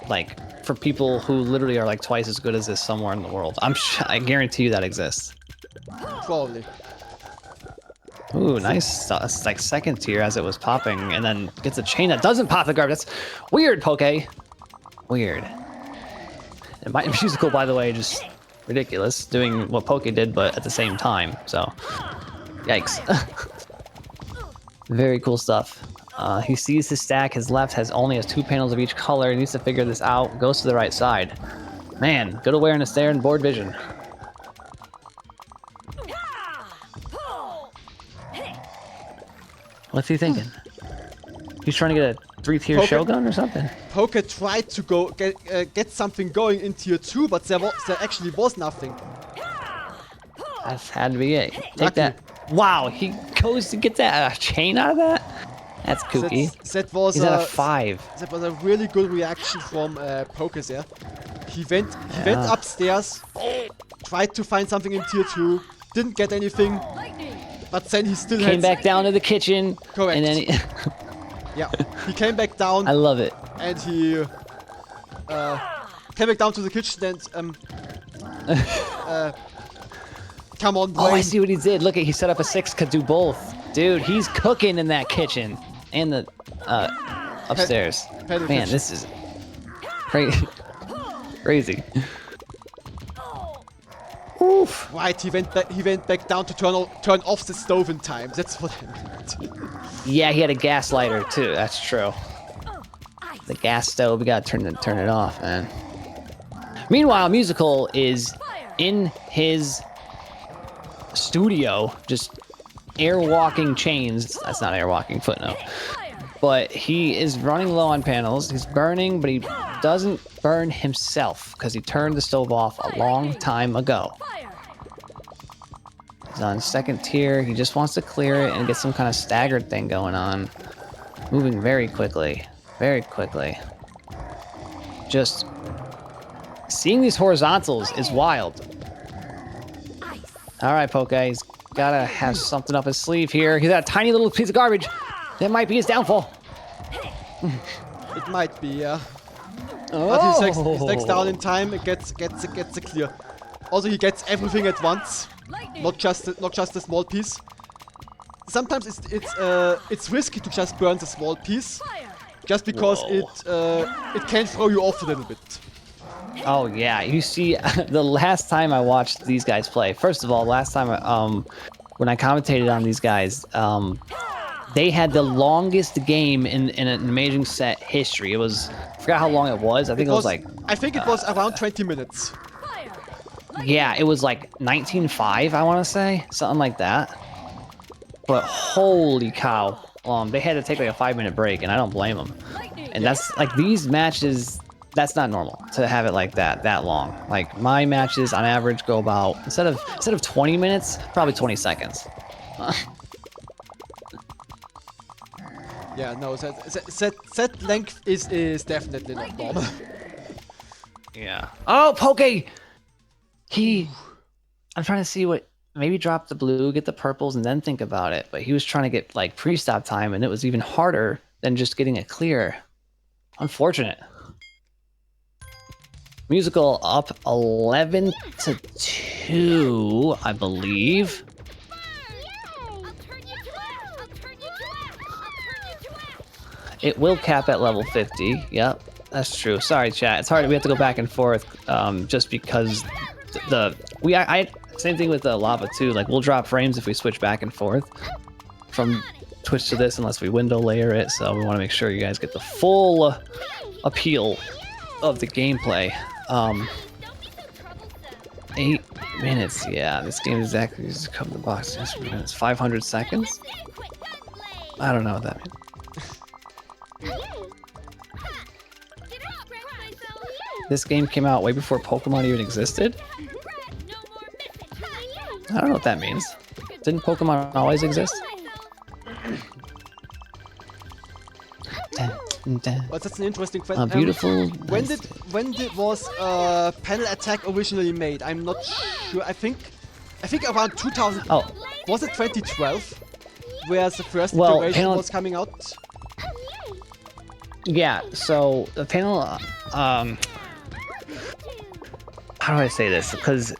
Speaker 5: Like, for people who literally are like twice as good as this somewhere in the world. I guarantee you that exists.
Speaker 1: Probably.
Speaker 5: Ooh, nice. It's like second tier as it was popping, and then gets a chain that doesn't pop the garbage. That's weird, Poke. Weird. And my Musical, by the way, just ridiculous, doing what Poke did, but at the same time. So, yikes. Very cool stuff. He sees his stack. His left only has 2 panels of each color. He needs to figure this out. Goes to the right side. Man, good awareness there and board vision. What's he thinking? He's trying to get a 3-tier
Speaker 1: Poke-
Speaker 5: Shogun or something?
Speaker 1: Poke tried to get something going in tier 2, but there actually was nothing.
Speaker 5: That's had to be it. Take
Speaker 1: Lucky.
Speaker 5: that. Wow, he goes to get that chain out of that? That's kooky.
Speaker 1: That was
Speaker 5: He's at a 5.
Speaker 1: That was a really good reaction from Poke there. He went upstairs, tried to find something in tier 2, didn't get anything, but then he still
Speaker 5: Came back down to the kitchen.
Speaker 1: Correct.
Speaker 5: And then he...
Speaker 1: Yeah, he came back down
Speaker 5: I love it.
Speaker 1: and he came back down to the kitchen and come on,
Speaker 5: Oh, I
Speaker 1: Wayne.
Speaker 5: see what he did. Look, he set up a 6, could do both. Dude, he's cooking in that kitchen. And the upstairs.
Speaker 1: Pet the
Speaker 5: Man,
Speaker 1: kitchen.
Speaker 5: this is crazy. Crazy. Oof.
Speaker 1: Right, he went back down to turn off the stove in time. That's what I meant.
Speaker 5: Yeah, he had a gas lighter too. That's true. The gas stove, we gotta turn it off, man. Meanwhile, Musical is in his studio, just airwalking chains. That's not airwalking, footnote. But he is running low on panels. He's burning, but he doesn't burn himself because he turned the stove off a long time ago. He's on 2nd tier. He just wants to clear it and get some kind of staggered thing going on. Moving very quickly. Very quickly. just seeing these horizontals is wild. All right, Poke, he's gotta have something up his sleeve here. He's got a tiny little piece of garbage. That might be his downfall.
Speaker 1: It might be, yeah.
Speaker 5: Oh.
Speaker 1: But he's next down in time. It gets a clear. Also, he gets everything at once, not just a small piece. Sometimes it's risky to just burn the small piece, just because it can throw you off a little bit.
Speaker 5: Oh yeah, you see, the last time I watched these guys play, first of all, last time when I commentated on these guys, they had the longest game in an Amazing Set history. It was, I forgot how long it was. I think it was like...
Speaker 1: I think it was around 20 minutes.
Speaker 5: Yeah, it was like 19.5, I want to say. Something like that. But holy cow. They had to take like a 5-minute break, and I don't blame them. And that's, like, these matches... That's not normal to have it like that long. Like my matches on average go about instead of 20 minutes, probably 20 seconds.
Speaker 1: Yeah, no, set length is definitely not normal.
Speaker 5: Yeah. Oh, Poke! I'm trying to see what, maybe drop the blue, get the purples, and then think about it. But he was trying to get like pre-stop time, and it was even harder than just getting it clear. Unfortunate. Musical up 11-2, I believe. It will cap at level 50. Yep, that's true. Sorry, chat. It's hard. We have to go back and forth, just because I same thing with the lava too. Like we'll drop frames if we switch back and forth from Twitch to this, unless we window layer it. So we want to make sure you guys get the full appeal of the gameplay. 8 minutes, yeah. This game exactly just covered the box. It's 500 seconds? I don't know what that means. This game came out way before Pokemon even existed? I don't know what that means. Didn't Pokemon always exist?
Speaker 1: Well, that's an interesting question.
Speaker 5: Beautiful.
Speaker 1: When was panel attack originally made? I'm not sure. I think around 2000.
Speaker 5: Oh.
Speaker 1: Was it 2012 where the first iteration was coming out?
Speaker 5: Yeah. So the panel. How do I say this? Because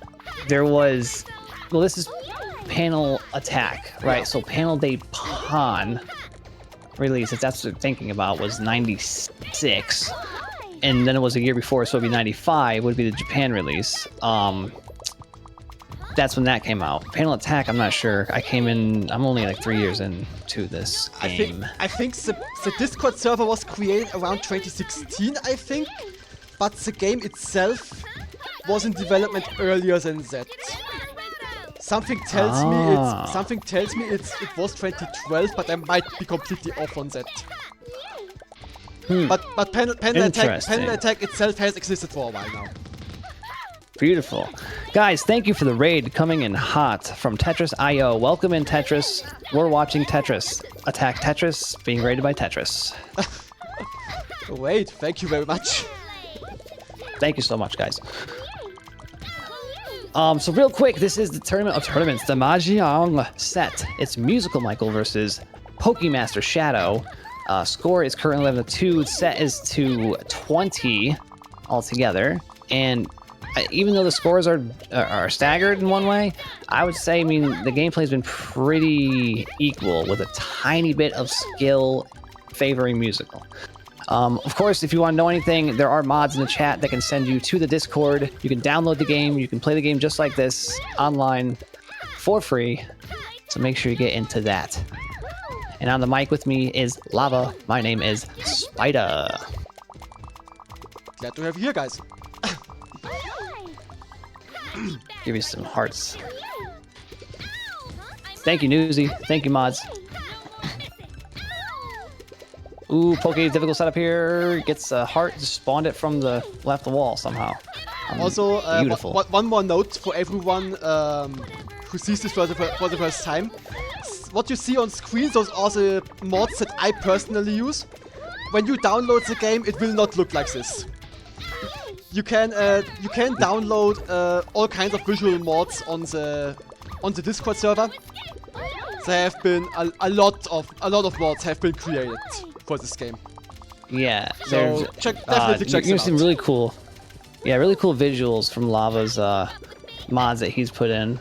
Speaker 5: there was. Well, this is panel attack, right?
Speaker 1: Yeah.
Speaker 5: So panel day pawn release, if that's what you're thinking about, was 96, and then it was a year before, so it'd be 95 would be the Japan release. That's when that came out. Panel attack, I'm not sure. I'm only like 3 years into this game.
Speaker 1: I think the Discord server was created around 2016, I think, but the game itself was in development earlier than that. Something tells me it was 2012, but I might be completely off on that. But panel attack itself has existed for a while now.
Speaker 5: Beautiful. Guys, thank you for the raid coming in hot from Tetris.io. Welcome in, Tetris. We're watching Tetris attack Tetris, being raided by Tetris.
Speaker 1: Great, thank you very much.
Speaker 5: Thank you so much, guys. So real quick, this is the tournament of tournaments, the Meijin set. It's Musical Michael versus PokéMastershadow. Score is currently 11-2. Set is to 20 altogether. And even though the scores are staggered in one way, I would say, the gameplay's been pretty equal with a tiny bit of skill favoring Musical. Of course, if you want to know anything, there are mods in the chat that can send you to the Discord. You can download the game. You can play the game just like this online for free. So make sure you get into that. And on the mic with me is Lava. My name is Spider.
Speaker 1: Glad to have you here, guys.
Speaker 5: Give you some hearts. Thank you, Newsy. Thank you, mods. Ooh, Poke, difficult setup here. Gets a heart, just spawned it from the left wall somehow.
Speaker 1: Also,
Speaker 5: beautiful.
Speaker 1: One more note for everyone who sees this for the first time. What you see on screen, those are the mods that I personally use. When you download the game, it will not look like this. can download all kinds of visual mods on the Discord server. There have been a lot of mods have been created for this game.
Speaker 5: Yeah,
Speaker 1: So definitely check them
Speaker 5: You've seen
Speaker 1: out.
Speaker 5: really cool, really cool visuals from Lava's mods that he's put in.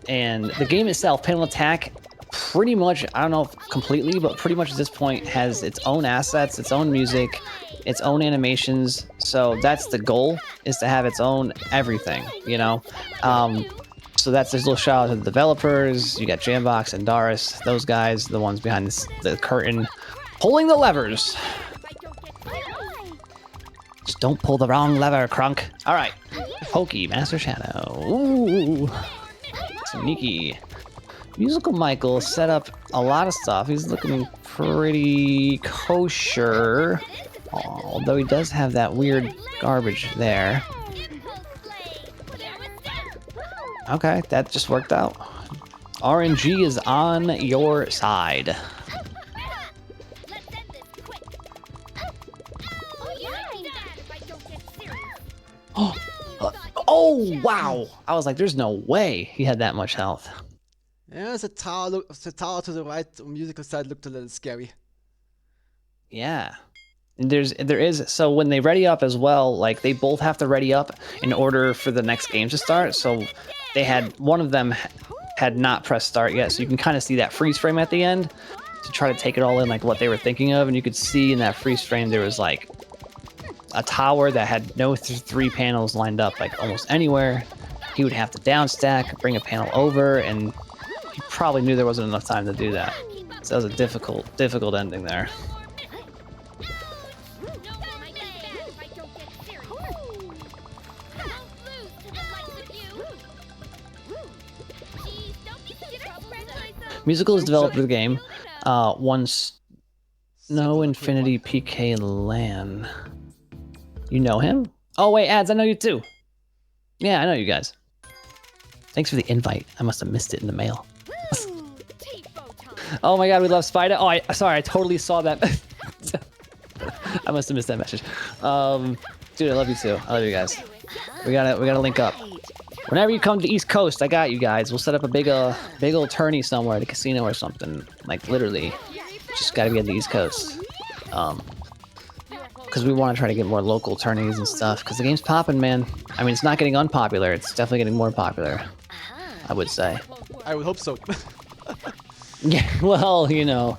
Speaker 5: And the game itself, Panel Attack, pretty much, I don't know if completely, but pretty much at this point has its own assets, its own music, its own animations. So that's the goal, is to have its own everything, you know? So that's this little shout out to the developers. You got Jambox and Doris, those guys, the ones behind the curtain, pulling the levers. Just don't pull the wrong lever, Crunk. All right, PokéMastershadow. Ooh, sneaky. Musical Michael set up a lot of stuff. He's looking pretty kosher, although he does have that weird garbage there. Okay, that just worked out. RNG is on your side. Oh, wow! I was like, there's no way he had that much health.
Speaker 1: Yeah, the tower to the right on Musical side looked a little scary.
Speaker 5: Yeah. And there is, so when they ready up as well, like they both have to ready up in order for the next game to start. So they had, one of them had not pressed start yet. So you can kind of see that freeze frame at the end to try to take it all in, like what they were thinking of. And you could see in that freeze frame, there was like a tower that had no three panels lined up, like almost anywhere. He would have to down stack, bring a panel over, and he probably knew there wasn't enough time to do that. So that was a difficult ending there. Musichael is developer of the game. One Snow Infinity PK LAN. You know him? Oh wait, Ads, I know you too. Yeah, I know you guys. Thanks for the invite. I must have missed it in the mail. Oh my god, we love Spider. Oh, sorry, I totally saw that. I must have missed that message. Dude, I love you too. I love you guys. We gotta link up. Whenever you come to East Coast, I got you guys. We'll set up a big old tourney somewhere at a casino or something. Like literally, just gotta be at the East Coast. Because we want to try to get more local tourneys and stuff. Because the game's popping, man. I mean, it's not getting unpopular. It's definitely getting more popular, I would say.
Speaker 1: I would hope so.
Speaker 5: Yeah, well, you know.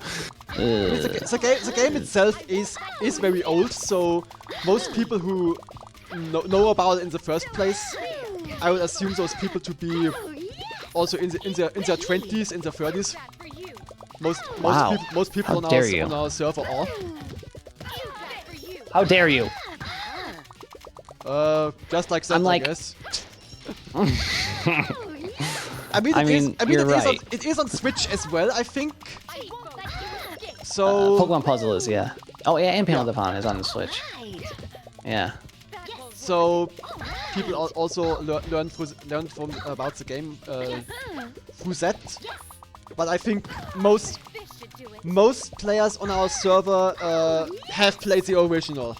Speaker 1: The game itself is very old, so most people who know about it in the first place, I would assume those people to be also in their 20s, in their 30s. Most people on our server are.
Speaker 5: How dare you?
Speaker 1: Just like that,
Speaker 5: I
Speaker 1: guess. I mean,
Speaker 5: you're right.
Speaker 1: It is on Switch as well, I think. So
Speaker 5: Pokemon Puzzle is, yeah. Oh yeah, and Panel Defon is on the Switch. Yeah.
Speaker 1: So people also learn from about the game through that. But I think most players on our server have played the original.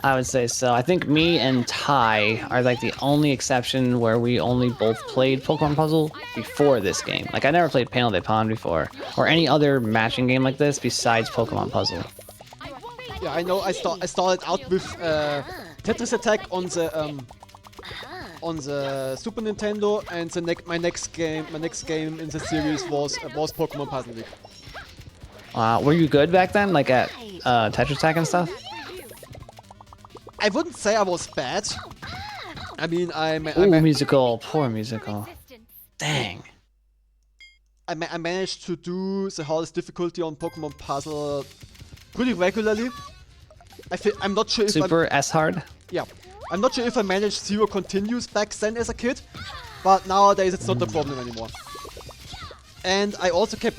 Speaker 5: I would say so. I think me and Ty are like the only exception where we only both played Pokemon Puzzle before this game. Like I never played Panel de Pon before, or any other matching game like this besides Pokemon Puzzle.
Speaker 1: Yeah, I know. I started out with Tetris Attack on the Super Nintendo, and my next game in the series was Pokemon Puzzle League.
Speaker 5: Were you good back then, like at Tetris Attack and stuff?
Speaker 1: I wouldn't say I was bad. I mean,
Speaker 5: Musical, poor Musical. Dang.
Speaker 1: I managed to do the hardest difficulty on Pokemon Puzzle pretty regularly. I'm not sure if
Speaker 5: Super S hard.
Speaker 1: Yeah, I'm not sure if I managed 0 continues back then as a kid, but nowadays it's not a problem anymore. And I also kept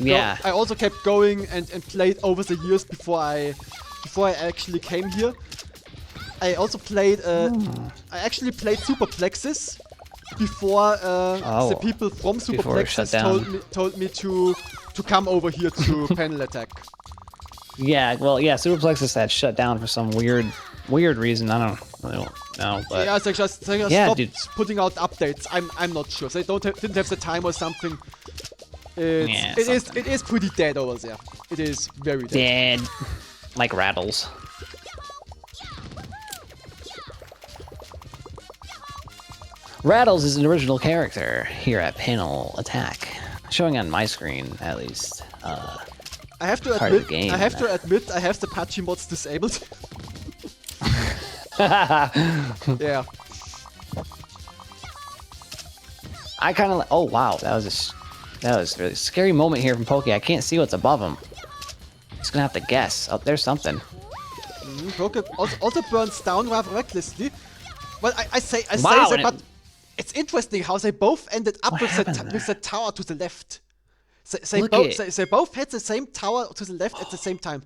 Speaker 1: going and played over the years before I actually came here. I also played. I actually played Superplexes before the people from Superplexes told me to come over here to Panel Attack.
Speaker 5: Yeah, well, yeah, Superplexes had shut down for some weird reason. I don't know, but
Speaker 1: Yeah, they just
Speaker 5: Yeah,
Speaker 1: stopped
Speaker 5: dude.
Speaker 1: putting out updates. I'm not sure. They didn't have the time or something.
Speaker 5: Yeah,
Speaker 1: It is pretty dead over there. It is very dead.
Speaker 5: dead, like rattles. Rattles is an original character here at Panel Attack, showing on my screen at least.
Speaker 1: I have to
Speaker 5: part of
Speaker 1: admit,
Speaker 5: the game.
Speaker 1: I have the patchy mods disabled. Yeah.
Speaker 5: I kind of oh wow, that was a really scary moment here from Pokey. I can't see what's above him. Just gonna have to guess. Oh, there's something.
Speaker 1: Poke also burns down rather recklessly. Well, I say
Speaker 5: Wow,
Speaker 1: that,
Speaker 5: and
Speaker 1: but it's interesting how they both ended up
Speaker 5: What
Speaker 1: with
Speaker 5: happened
Speaker 1: the tower to the left. They
Speaker 5: Look
Speaker 1: both had the same tower to the left at the same time.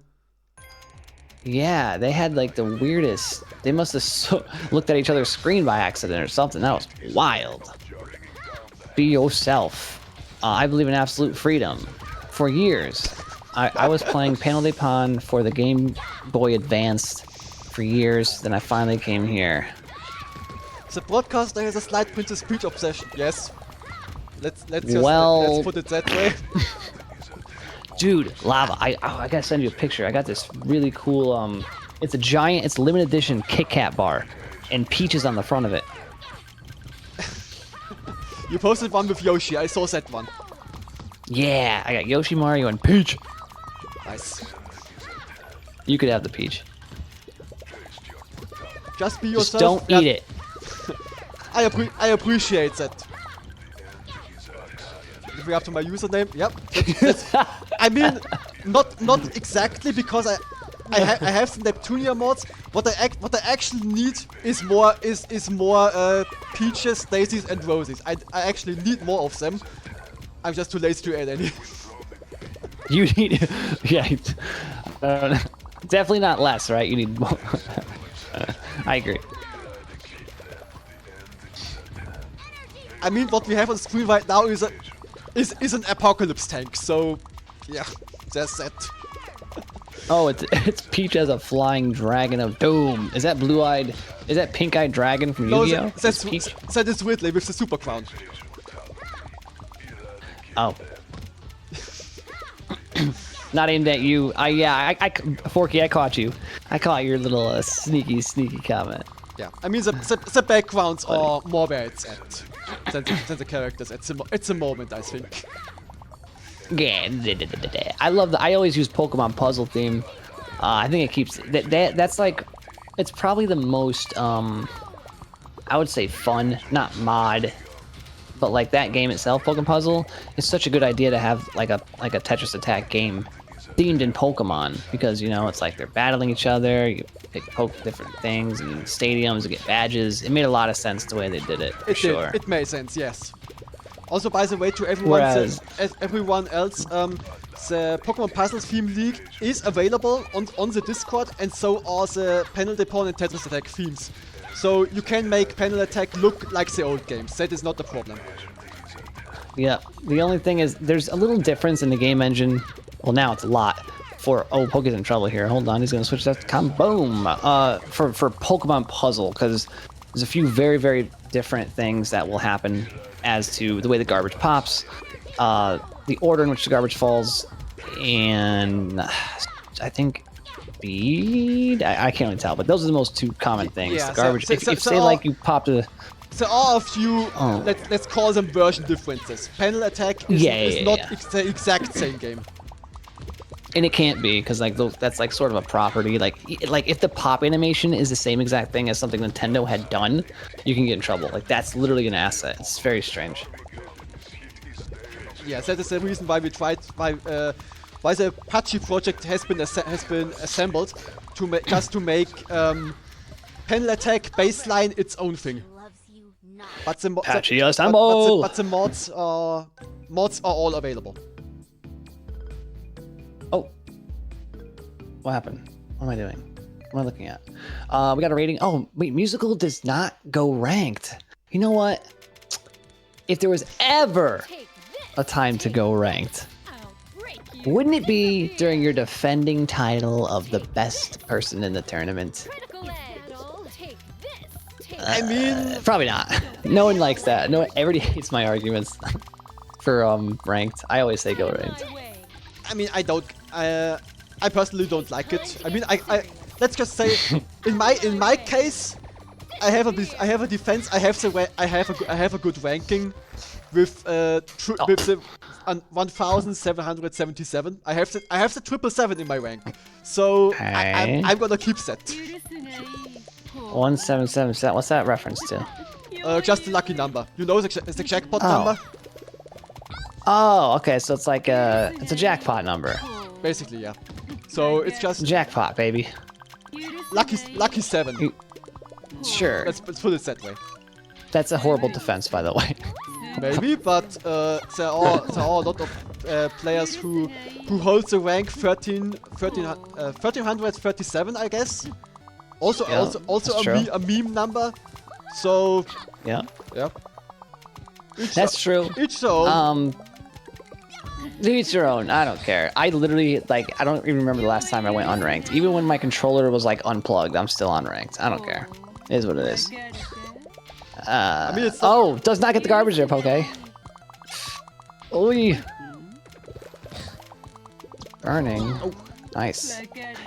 Speaker 5: Yeah, they had like the weirdest. They must have looked at each other's screen by accident or something. That was wild. Be yourself. I believe in absolute freedom. For years, I was playing Panel de Pon for the Game Boy Advance for years. Then I finally came here.
Speaker 1: The broadcaster has a slight Princess Peach obsession. Yes. Let's put it that way.
Speaker 5: Dude, Lava, I gotta send you a picture. I got this really cool, it's a giant, it's a limited edition Kit Kat bar, and Peach is on the front of it.
Speaker 1: You posted one with Yoshi. I saw that one.
Speaker 5: Yeah, I got Yoshi, Mario, and Peach.
Speaker 1: Nice.
Speaker 5: You could have the Peach.
Speaker 1: Just be
Speaker 5: Just
Speaker 1: yourself.
Speaker 5: don't eat it.
Speaker 1: I appreciate that. Living up to my username. Yep. That's, I mean, not exactly because I have some Neptunia mods. What I actually need is more peaches, daisies, and roses. I actually need more of them. I'm just too lazy to add any.
Speaker 5: You need, yeah, definitely not less, right? You need more. I agree.
Speaker 1: I mean, what we have on screen right now is an apocalypse tank. So, yeah, there's that.
Speaker 5: Oh, it's Peach as a flying dragon of doom. Is that blue-eyed? Is that pink-eyed dragon from
Speaker 1: No,
Speaker 5: Yu-Gi-Oh?
Speaker 1: that is Whitley with the super crown.
Speaker 5: Oh. Not aimed at you. Forky, I caught you. I caught your little sneaky comment.
Speaker 1: Yeah, I mean the backgrounds are more where it's at than the characters at the moment, I think.
Speaker 5: Yeah, I always use Pokemon puzzle theme. I think it keeps that's like, it's probably the most I would say fun, not mod, but like that game itself, Pokemon Puzzle, is such a good idea to have like a Tetris Attack game themed in Pokemon, because you know it's like they're battling each other, you pick different things and stadiums and get badges. It made a lot of sense the way they did it. For sure.
Speaker 1: It made sense, yes. Also, by the way, to everyone, everyone else, the Pokemon Puzzle theme league is available on the Discord, and so are the Panel de Pon and Tetris Attack themes. So you can make Panel Attack look like the old games. That is not the problem.
Speaker 5: Yeah, the only thing is there's a little difference in the game engine. Well, now it's a lot. Poke's in trouble here. Hold on, he's gonna switch that to boom. For Pokemon Puzzle, because there's a few very, very different things that will happen as to the way the garbage pops, the order in which the garbage falls, and I think speed. I can't really tell, but those are the most two common things.
Speaker 1: Yeah,
Speaker 5: the garbage. If say
Speaker 1: all,
Speaker 5: like you popped a.
Speaker 1: There are a few. Let's call them version differences. Panel Attack is not the exact same game.
Speaker 5: And it can't be, because like that's like sort of a property. Like if the pop animation is the same exact thing as something Nintendo had done, you can get in trouble. Like that's literally an asset. It's very strange.
Speaker 1: Yes, that is the reason why we tried why the Apache project has been assembled just to make Panel Attack baseline its own thing. But the mods are all available.
Speaker 5: Oh, what happened? What am I doing? What am I looking at? We got a rating. Oh, wait, Musical does not go ranked. You know what? If there was ever a time to go ranked, Wouldn't it be during your defending title of the best person in the tournament?
Speaker 4: Critical edge. Take this. Take
Speaker 1: I mean,
Speaker 5: Probably not. No one likes that. No, everybody hates my arguments for ranked. I always say go ranked.
Speaker 4: my way.
Speaker 1: I mean, I don't. I personally don't like it. I mean, let's just say, in my case, I have a defense. I have a good ranking with with the 1777. I have the 777 in my rank. So I'm gonna keep that.
Speaker 5: 1777. What's that reference to?
Speaker 1: Just the lucky number. You know, it's the jackpot
Speaker 5: Oh.
Speaker 1: number.
Speaker 5: Oh, okay. So it's like it's a jackpot number.
Speaker 1: Basically, yeah. So it's just
Speaker 5: Jackpot, baby.
Speaker 1: lucky 7.
Speaker 5: Sure.
Speaker 1: Let's put it that way.
Speaker 5: That's a horrible defense, by the way.
Speaker 1: Maybe, but there are a lot of players who hold the rank 1337, I guess. Also,
Speaker 5: Yeah,
Speaker 1: also
Speaker 5: that's true.
Speaker 1: a meme number. So
Speaker 5: Yeah.
Speaker 1: yeah. Each
Speaker 5: That's true.
Speaker 1: Each their own.
Speaker 5: To each your own. I don't care. I literally, like, I don't even remember the last time I went unranked. Even when my controller was, like, unplugged, I'm still unranked. I don't care. It is what it is.
Speaker 1: I mean, it's not,
Speaker 5: Oh, does not get the garbage there, Poke. Oy. Burning.
Speaker 1: Oh.
Speaker 5: Nice.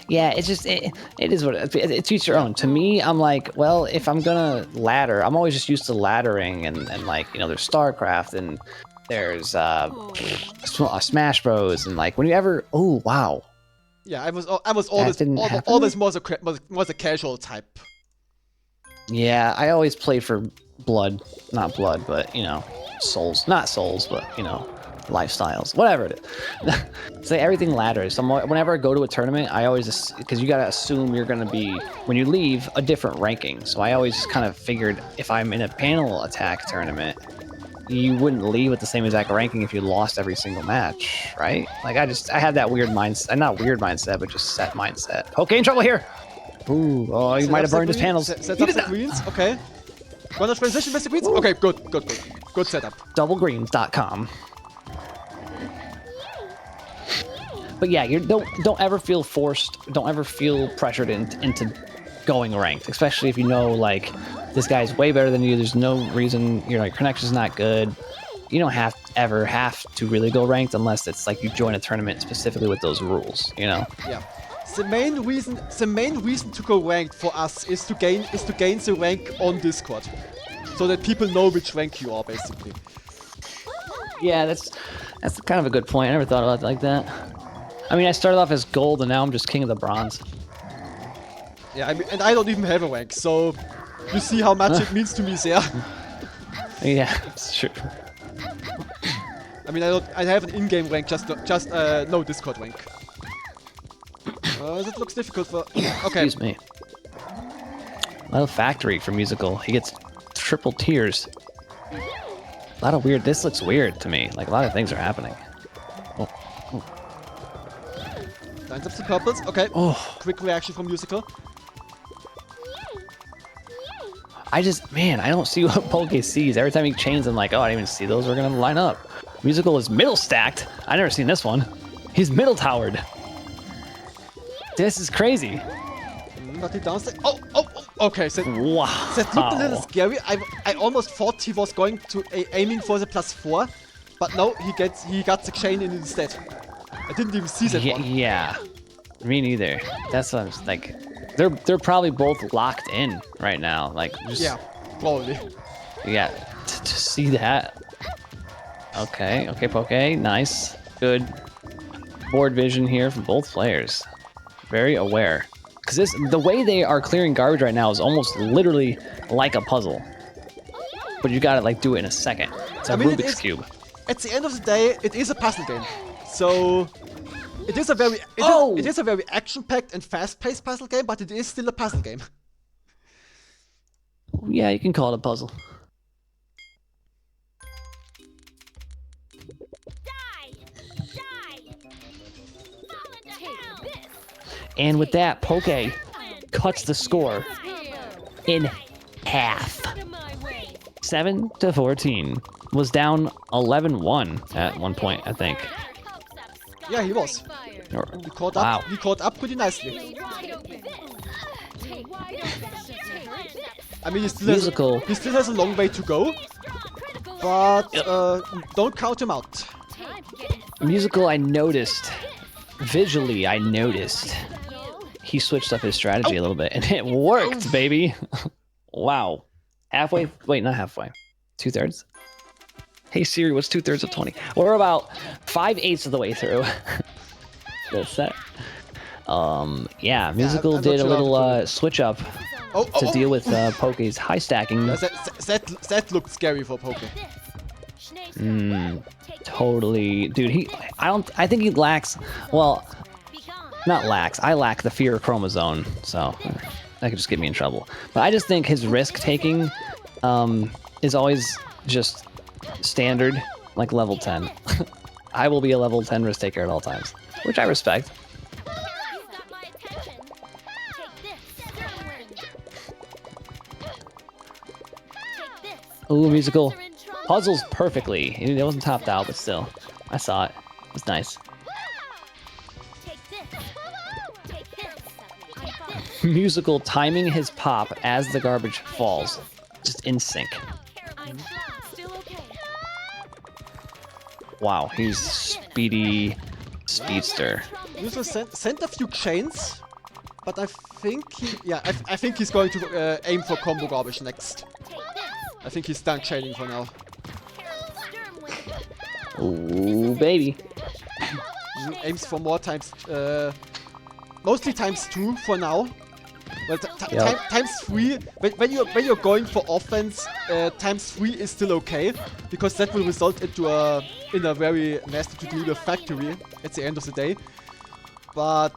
Speaker 5: Yeah, it's just, it is what it is. It's each your own. To me, I'm like, well, if I'm gonna ladder, I'm always just used to laddering and like, you know, there's StarCraft and there's Smash Bros. And like, when you ever, oh, wow.
Speaker 1: yeah, I was always
Speaker 5: didn't happen?
Speaker 1: always more the casual type.
Speaker 5: Yeah, I always played for blood, not blood, but, you know, souls. Not souls, but, you know, lifestyles, whatever it is. So everything ladders. So whenever I go to a tournament, I always, because you gotta assume you're gonna be, when you leave, a different ranking. So I always kind of figured if I'm in a panel attack tournament, you wouldn't leave with the same exact ranking if you lost every single match, right? Like I had that weird mindset, not weird mindset, but just set mindset. Okay, in trouble here. Ooh, oh, he might have burned his panels.
Speaker 1: Set
Speaker 5: He
Speaker 1: up
Speaker 5: did
Speaker 1: the
Speaker 5: not.
Speaker 1: greens. Okay. Gonna transition with the greens. Okay, good setup.
Speaker 5: Doublegreens.com. But yeah, you don't ever feel forced. Don't ever feel pressured into going ranked, especially if you know like this guy's way better than you. There's no reason your connection's not good. You don't ever have to really go ranked unless it's like you join a tournament specifically with those rules. You know.
Speaker 1: Yeah. The main reason to go ranked for us is to gain the rank on Discord, so that people know which rank you are, basically.
Speaker 5: Yeah, that's kind of a good point. I never thought about it like that. I mean, I started off as gold and now I'm just king of the bronze.
Speaker 1: Yeah, I mean, and I don't even have a rank, so you see how much it means to me there.
Speaker 5: Yeah, it's true.
Speaker 1: I mean, I have an in-game rank, just no Discord rank. That looks difficult for. Okay.
Speaker 5: Excuse me. Little factory for musical. He gets triple tiers. A lot of weird. This looks weird to me. Like a lot of things are happening. Oh, oh.
Speaker 1: Lines up the purples. Okay.
Speaker 5: Oh.
Speaker 1: Quick reaction from Musichael.
Speaker 5: I don't see what Poke sees. Every time he chains, I'm like, oh, I didn't even see those. We're gonna line up. Musical is middle stacked. I never seen this one. He's middle towered. This is crazy.
Speaker 1: Got it downstairs. Oh, okay. So
Speaker 5: Wow.
Speaker 1: that looked a little scary. I almost thought he was going to aiming for the +4, but no, he got the chain in instead. I didn't even see that one.
Speaker 5: Yeah. Me neither. That's what I was like. They're probably both locked in right now. Like just
Speaker 1: Yeah, probably.
Speaker 5: Yeah. To see that. Okay. Poke. Nice. Good board vision here from both players. Very aware. Because the way they are clearing garbage right now is almost literally like a puzzle. But you gotta like do it in a second. It's a Rubik's Cube.
Speaker 1: At the end of the day, it is a puzzle game. So it is a very action-packed and fast-paced puzzle game, but it is still a puzzle game.
Speaker 5: Yeah, you can call it a puzzle. And with that, Poke cuts the score in half. 7-14. Was down 11-1 at one point, I think.
Speaker 1: Yeah, he was.
Speaker 3: Fire.
Speaker 1: He caught
Speaker 5: Wow.
Speaker 1: up. He caught up pretty nicely.
Speaker 3: Wide open. Take wide open. Take this.
Speaker 1: I mean,
Speaker 5: Musical.
Speaker 1: he still has a long way to go, but don't count him out.
Speaker 3: Time to get in.
Speaker 5: Musical, I noticed. Visually, I noticed. He switched up his strategy a little bit, and it worked, baby. Wow. Halfway? Wait, not halfway. 2/3? Hey Siri, what's 2/3 of 20? We're about 5/8 of the way through the set. Yeah, Musical
Speaker 1: I'm not
Speaker 5: did a
Speaker 1: sure how to
Speaker 5: little
Speaker 1: put it.
Speaker 5: switch up
Speaker 1: Oh,
Speaker 5: to deal with Poke's high stacking.
Speaker 1: Yeah, that looked scary for Poke.
Speaker 5: Totally, dude. I think he lacks. Well, not lacks. I lack the fear chromosome, so that could just get me in trouble. But I just think his risk taking is always just standard, like level 10. I will be a level 10 risk taker at all times, which I respect. Ooh, Musical puzzles perfectly. It wasn't topped out, but still, I saw it. It was nice. Musical timing his pop as the garbage falls, just in sync. Wow, he's speedy speedster.
Speaker 1: Musical sent a few chains, but I think I think he's going to aim for combo garbage next. I think he's done chaining for now.
Speaker 5: Ooh, baby.
Speaker 1: He aims for more times, mostly ×2 for now. But
Speaker 5: Yep.
Speaker 1: ×3, when you're going for offense, ×3 is still okay, because that will result in a very nasty to deal with factory at the end of the day. But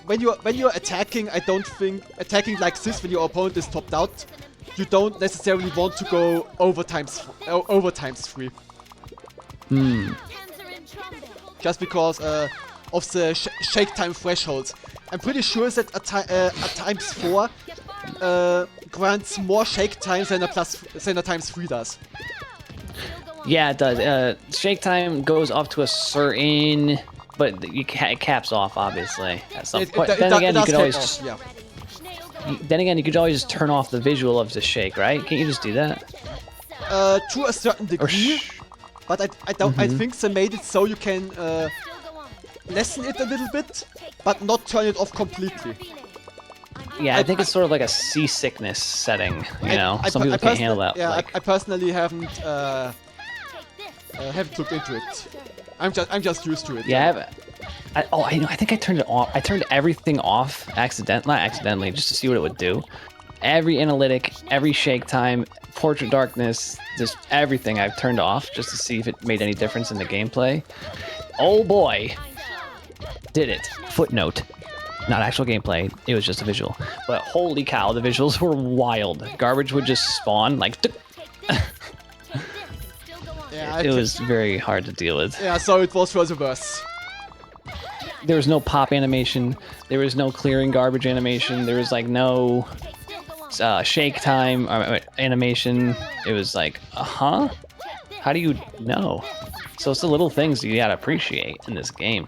Speaker 1: when you're attacking, I don't think attacking like this when your opponent is topped out, you don't necessarily want to go over ×3. Just because of the shake time thresholds. I'm pretty sure that a ×4 grants more shake time than a ×3 does.
Speaker 5: Yeah, it does. Shake time goes up to a certain, but it caps off obviously at some point. Then again, you could always.
Speaker 1: Yeah.
Speaker 5: Then again, you could always just turn off the visual of the shake, right? Can't you just do that?
Speaker 1: To a certain degree, but I don't. I think they made it so you can lessen it a little bit, but not turn it off completely.
Speaker 5: Yeah, I think it's sort of like a seasickness setting. You know, some people can't handle that.
Speaker 1: Yeah,
Speaker 5: like,
Speaker 1: I personally haven't looked into it. I'm just used to it.
Speaker 5: yeah, I think I turned it off. I turned everything off not accidentally, just to see what it would do. Every analytic, every shake time, portrait darkness, just everything I've turned off just to see if it made any difference in the gameplay. Oh boy, did it. Footnote. Not actual gameplay, it was just a visual. But holy cow, the visuals were wild. Garbage would just spawn, like...
Speaker 1: Yeah,
Speaker 5: it was very hard to deal with.
Speaker 1: Yeah, so it was for the worse.
Speaker 5: There was no pop animation, there was no clearing garbage animation, there was like no shake time animation. It was like, how do you know? So it's the little things you gotta appreciate in this game.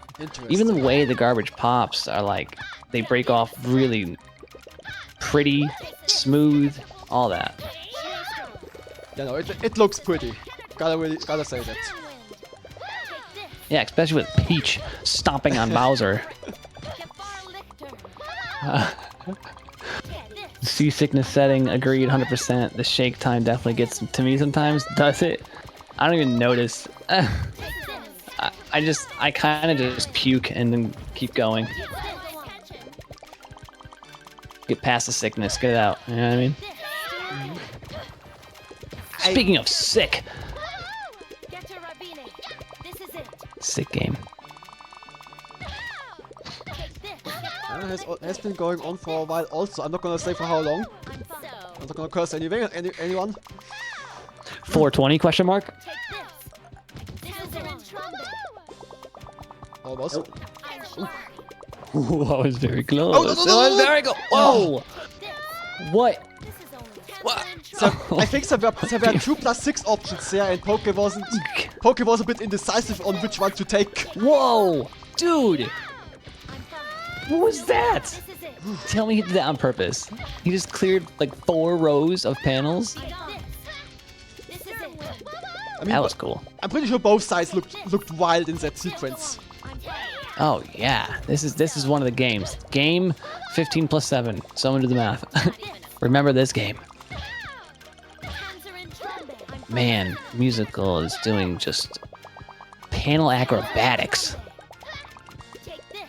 Speaker 5: Even the way the garbage pops are like, they break off really pretty, smooth, all that.
Speaker 1: Yeah, no, it looks pretty. Gotta say that.
Speaker 5: Yeah, especially with Peach stomping on Bowser. Seasickness setting, agreed 100%. The shake time definitely gets to me sometimes. Does it? I don't even notice. I kind of just puke and then keep going. Get past the sickness, get it out. You know what I mean? Speaking of sick. Sick game.
Speaker 1: Has been going on for a while also. I'm not gonna say for how long. I'm not gonna curse anyone.
Speaker 5: 420 question mark?
Speaker 1: Almost.
Speaker 5: Ooh, that was very close.
Speaker 1: Oh, no.
Speaker 5: That was very close. Whoa! What? What?
Speaker 1: So, I think there were 2 +6 options there and Poke wasn't Poke was a bit indecisive on which one to take.
Speaker 5: Whoa! Dude!
Speaker 4: I'm fine.
Speaker 5: What was that?
Speaker 4: This is it.
Speaker 5: Tell me he did that on purpose. He just cleared like 4 rows of panels.
Speaker 4: I got this. This is it.
Speaker 1: I mean,
Speaker 5: That was cool.
Speaker 1: I'm pretty sure both sides looked wild in that sequence.
Speaker 4: I'm fine.
Speaker 5: Oh yeah, this is one of the games. Game 15 plus 7. Someone do the math. Remember this game.
Speaker 4: Hands are in tremble. I'm fine.
Speaker 5: Man, Musical is doing just panel acrobatics.
Speaker 4: Take this.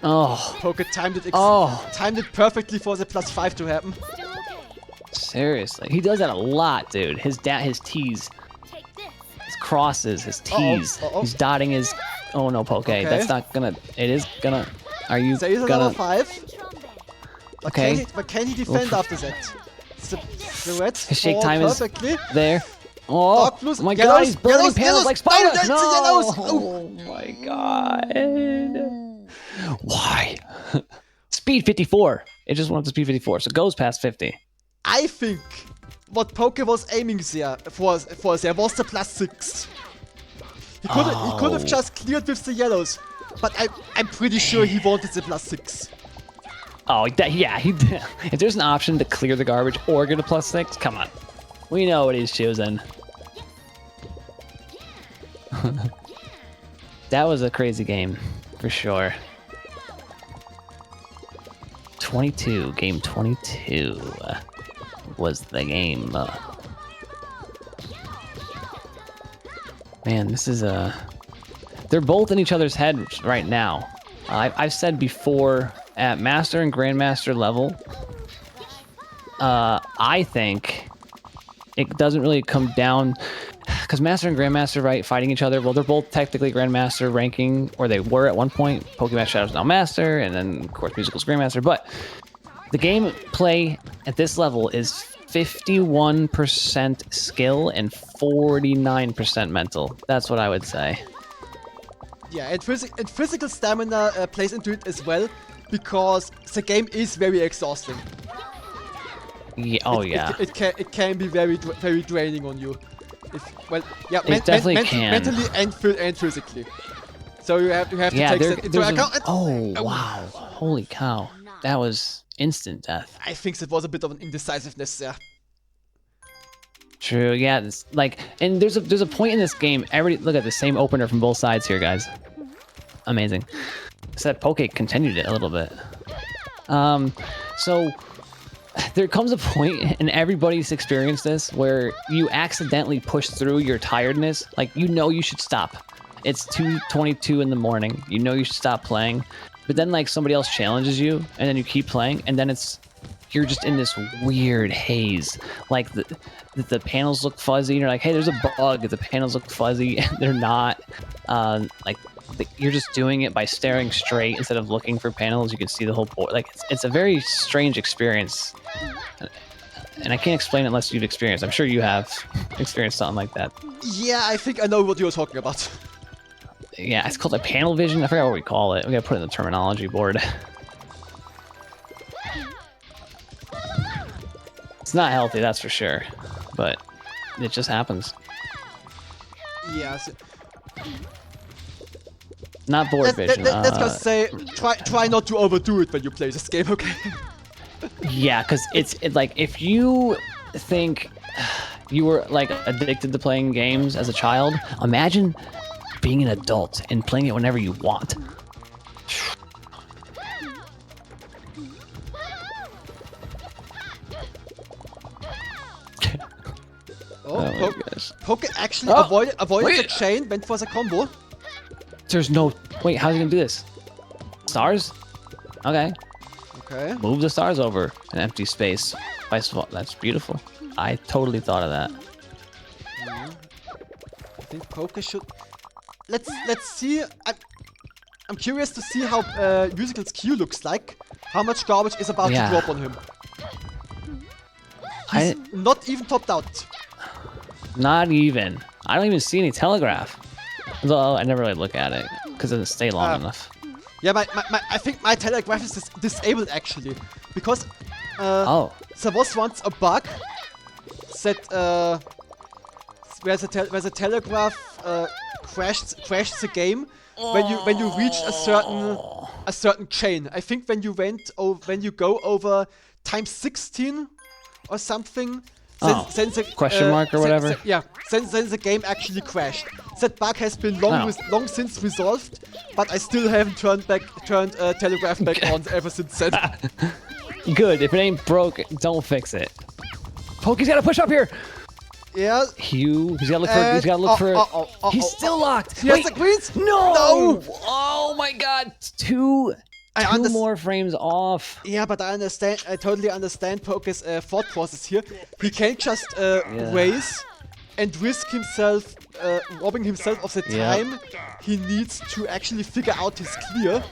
Speaker 5: Oh,
Speaker 1: Poke timed it
Speaker 5: Oh.
Speaker 1: timed it perfectly for the +5 to happen.
Speaker 4: Still okay.
Speaker 5: seriously. He does that a lot, dude. His T's,
Speaker 4: Take this.
Speaker 5: his crosses, his T's.
Speaker 1: Uh-oh.
Speaker 5: He's dotting his... Oh no, Poke.
Speaker 1: Okay.
Speaker 5: That's not gonna... It is gonna... Are you
Speaker 1: There is
Speaker 5: gonna...
Speaker 1: another 5.
Speaker 4: In tremble.
Speaker 5: Okay.
Speaker 1: But can he defend after that? The reds
Speaker 5: His shake
Speaker 1: fall
Speaker 5: time is
Speaker 1: perfectly.
Speaker 5: there. Oh,
Speaker 1: Dark blues,
Speaker 5: my
Speaker 1: yellows,
Speaker 5: god, he's burning
Speaker 1: yellows,
Speaker 5: panels
Speaker 1: yellows.
Speaker 5: like spiders!
Speaker 1: No, that's the yellows.
Speaker 5: Oh my god. Why? Speed 54. It just went up to speed 54, so it goes past 50.
Speaker 1: I think what Poke was aiming there for there was the +6. He could have
Speaker 5: Oh.
Speaker 1: just cleared with the yellows, but I'm pretty sure he wanted the +6.
Speaker 5: Oh, yeah, he did. If there's an option to clear the garbage or get a +6, come on. We know what he's choosing. That was a crazy game, for sure. 22, game 22 was the game. Man, this is they're both in each other's heads right now. I've said before, at Master and Grandmaster level, I think it doesn't really come down, because Master and Grandmaster, right, fighting each other, well, they're both technically Grandmaster ranking, or they were at one point. PokéMastershadow is now Master, and then, of course, Musical's Grandmaster, but the gameplay at this level is 51% skill and 49% mental. That's what I would say.
Speaker 1: Yeah, and physical stamina plays into it as well, because the game is very exhausting.
Speaker 5: Yeah, oh, yeah.
Speaker 1: It can be very draining on you.
Speaker 5: It definitely can.
Speaker 1: Mentally and physically. So you have to take that into account.
Speaker 5: Oh, wow. Holy cow. That was instant death.
Speaker 1: I think that was a bit of an indecisiveness there.
Speaker 5: True, yeah. It's like, and there's a point in this game. Look at the same opener from both sides here, guys. Amazing. Except Poke continued it a little bit. So there comes a point, and everybody's experienced this, where you accidentally push through your tiredness. Like, you know you should stop. It's 2:22 in the morning. You know you should stop playing. But then, like, somebody else challenges you, and then you keep playing, and then you're just in this weird haze. Like, the panels look fuzzy, and you're like, hey, there's a bug. The panels look fuzzy, and they're not. You're just doing it by staring straight instead of looking for panels. You can see the whole board. Like, it's a very strange experience. And I can't explain it unless you've experienced. I'm sure you have experienced something like that.
Speaker 1: Yeah, I think I know what you're talking about.
Speaker 5: Yeah, it's called a panel vision. I forgot what we call it. We gotta put it in the terminology board. It's not healthy, that's for sure. But it just happens.
Speaker 1: Yeah.
Speaker 5: Not board vision.
Speaker 1: Let's just say, try not to overdo it when you play this game, okay?
Speaker 5: Yeah, because it's like, if you think you were like addicted to playing games as a child, imagine being an adult and playing it whenever you want.
Speaker 1: Oh,
Speaker 5: my gosh.
Speaker 1: Poke actually
Speaker 5: Oh,
Speaker 1: avoided
Speaker 5: wait.
Speaker 1: the chain, went for the combo.
Speaker 5: There's no... Wait, how's he gonna do this? Stars? Okay.
Speaker 1: Okay.
Speaker 5: Move the stars over an empty space. That's beautiful. I totally thought of that.
Speaker 1: I think Poke should... Let's see. I'm curious to see how Musical's Q looks like. How much garbage is about
Speaker 5: Yeah.
Speaker 1: to drop on him. He's not even topped out.
Speaker 5: Not even. I don't even see any telegraph. Although I never really look at it because it doesn't stay long enough.
Speaker 1: Yeah, I think my telegraph is disabled actually, because
Speaker 5: Oh.
Speaker 1: there was once a bug that where the telegraph crashed the game when you reach a certain chain. I think when you go over times 16 or something. Then the,
Speaker 5: question mark or whatever.
Speaker 1: Then the game actually crashed. That bug has been long since resolved, but I still haven't turned telegraph back on ever since then.
Speaker 5: Good. If it ain't broke, don't fix it. Pokey's gotta push up here.
Speaker 1: Yeah.
Speaker 5: He's gotta look for. He's still locked.
Speaker 1: He has the greens.
Speaker 5: No. Oh my God. Two more frames off.
Speaker 1: Yeah, but I totally understand Poke's thought process here. He can't just race and risk himself, robbing himself of the time he needs to actually figure out his clear.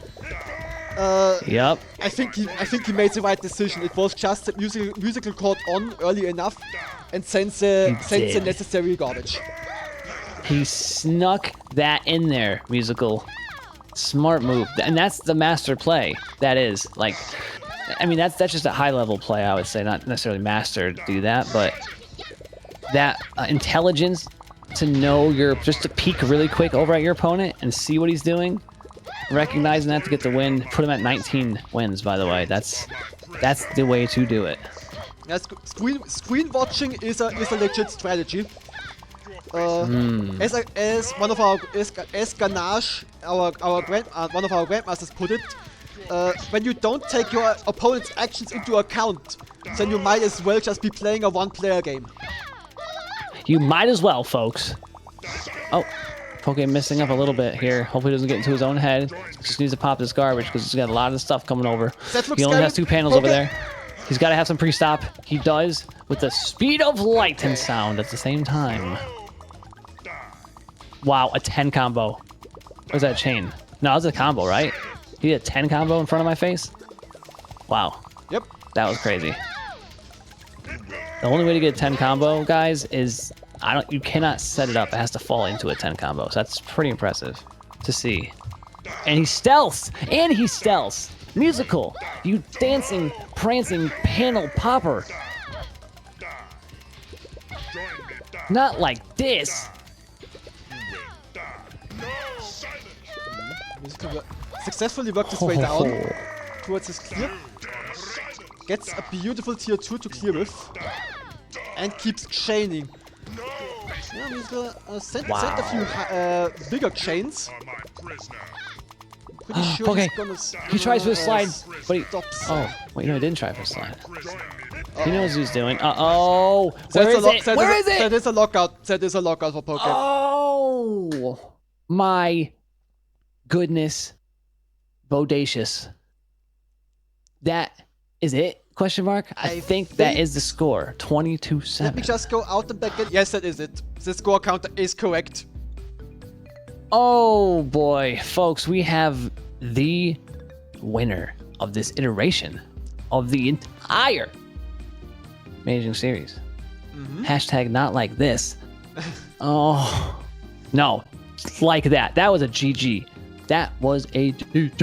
Speaker 5: Yep.
Speaker 1: I think he made the right decision. It was just the musical caught on early enough and sends the necessary garbage.
Speaker 5: He snuck that in there, musical. Smart move, and that's the master play. That is, like, I mean, that's just a high level play, I would say, not necessarily master to do that, but that intelligence to know just to peek really quick over at your opponent and see what he's doing, recognizing that to get the win, put him at 19 wins. By the way, that's the way to do it.
Speaker 1: Yes, screen watching is a legit strategy. As Ganache, one of our grandmasters put it, when you don't take your opponent's actions into account, then you might as well just be playing a one-player game.
Speaker 5: You might as well, folks. Oh, Poke missing up a little bit here. Hopefully he doesn't get into his own head. Just needs to pop this garbage because he's got a lot of stuff coming over. He only has 2 panels over there. He's got to have some pre-stop. He does with the speed of light and sound at the same time. Wow, a 10 combo. Where's that chain? No, it's a combo, right? He did a 10 combo in front of my face? Wow.
Speaker 1: Yep.
Speaker 5: That was crazy. The only way to get a 10 combo, guys, is you cannot set it up. It has to fall into a 10 combo. So that's pretty impressive to see. And he stealths! And he stealths! Musical! You dancing, prancing panel popper! Not like this!
Speaker 1: Musical successfully worked his way down towards his clear. Gets a beautiful tier 2 to clear with. And keeps chaining. Yeah, Musical sent a few bigger chains. Pretty sure
Speaker 5: Okay,
Speaker 1: he's gonna
Speaker 5: he tries for the slide, but he...
Speaker 1: stops.
Speaker 5: Oh, wait, no, he didn't try for the slide. He knows what he's doing. Uh-oh! Where is it? Where is it?
Speaker 1: That is a lockout. That is a lockout for Poke.
Speaker 5: Oh! My goodness. Bodacious. That is it? Question mark? I think that is the score. 22-7.
Speaker 1: Let me just go out and back in. Yes, that is it. The score counter is correct.
Speaker 5: Oh boy, folks, we have the winner of this iteration of the entire Meijin series. Hashtag not like this. Oh, no, like that. That was a GG. That was a GG.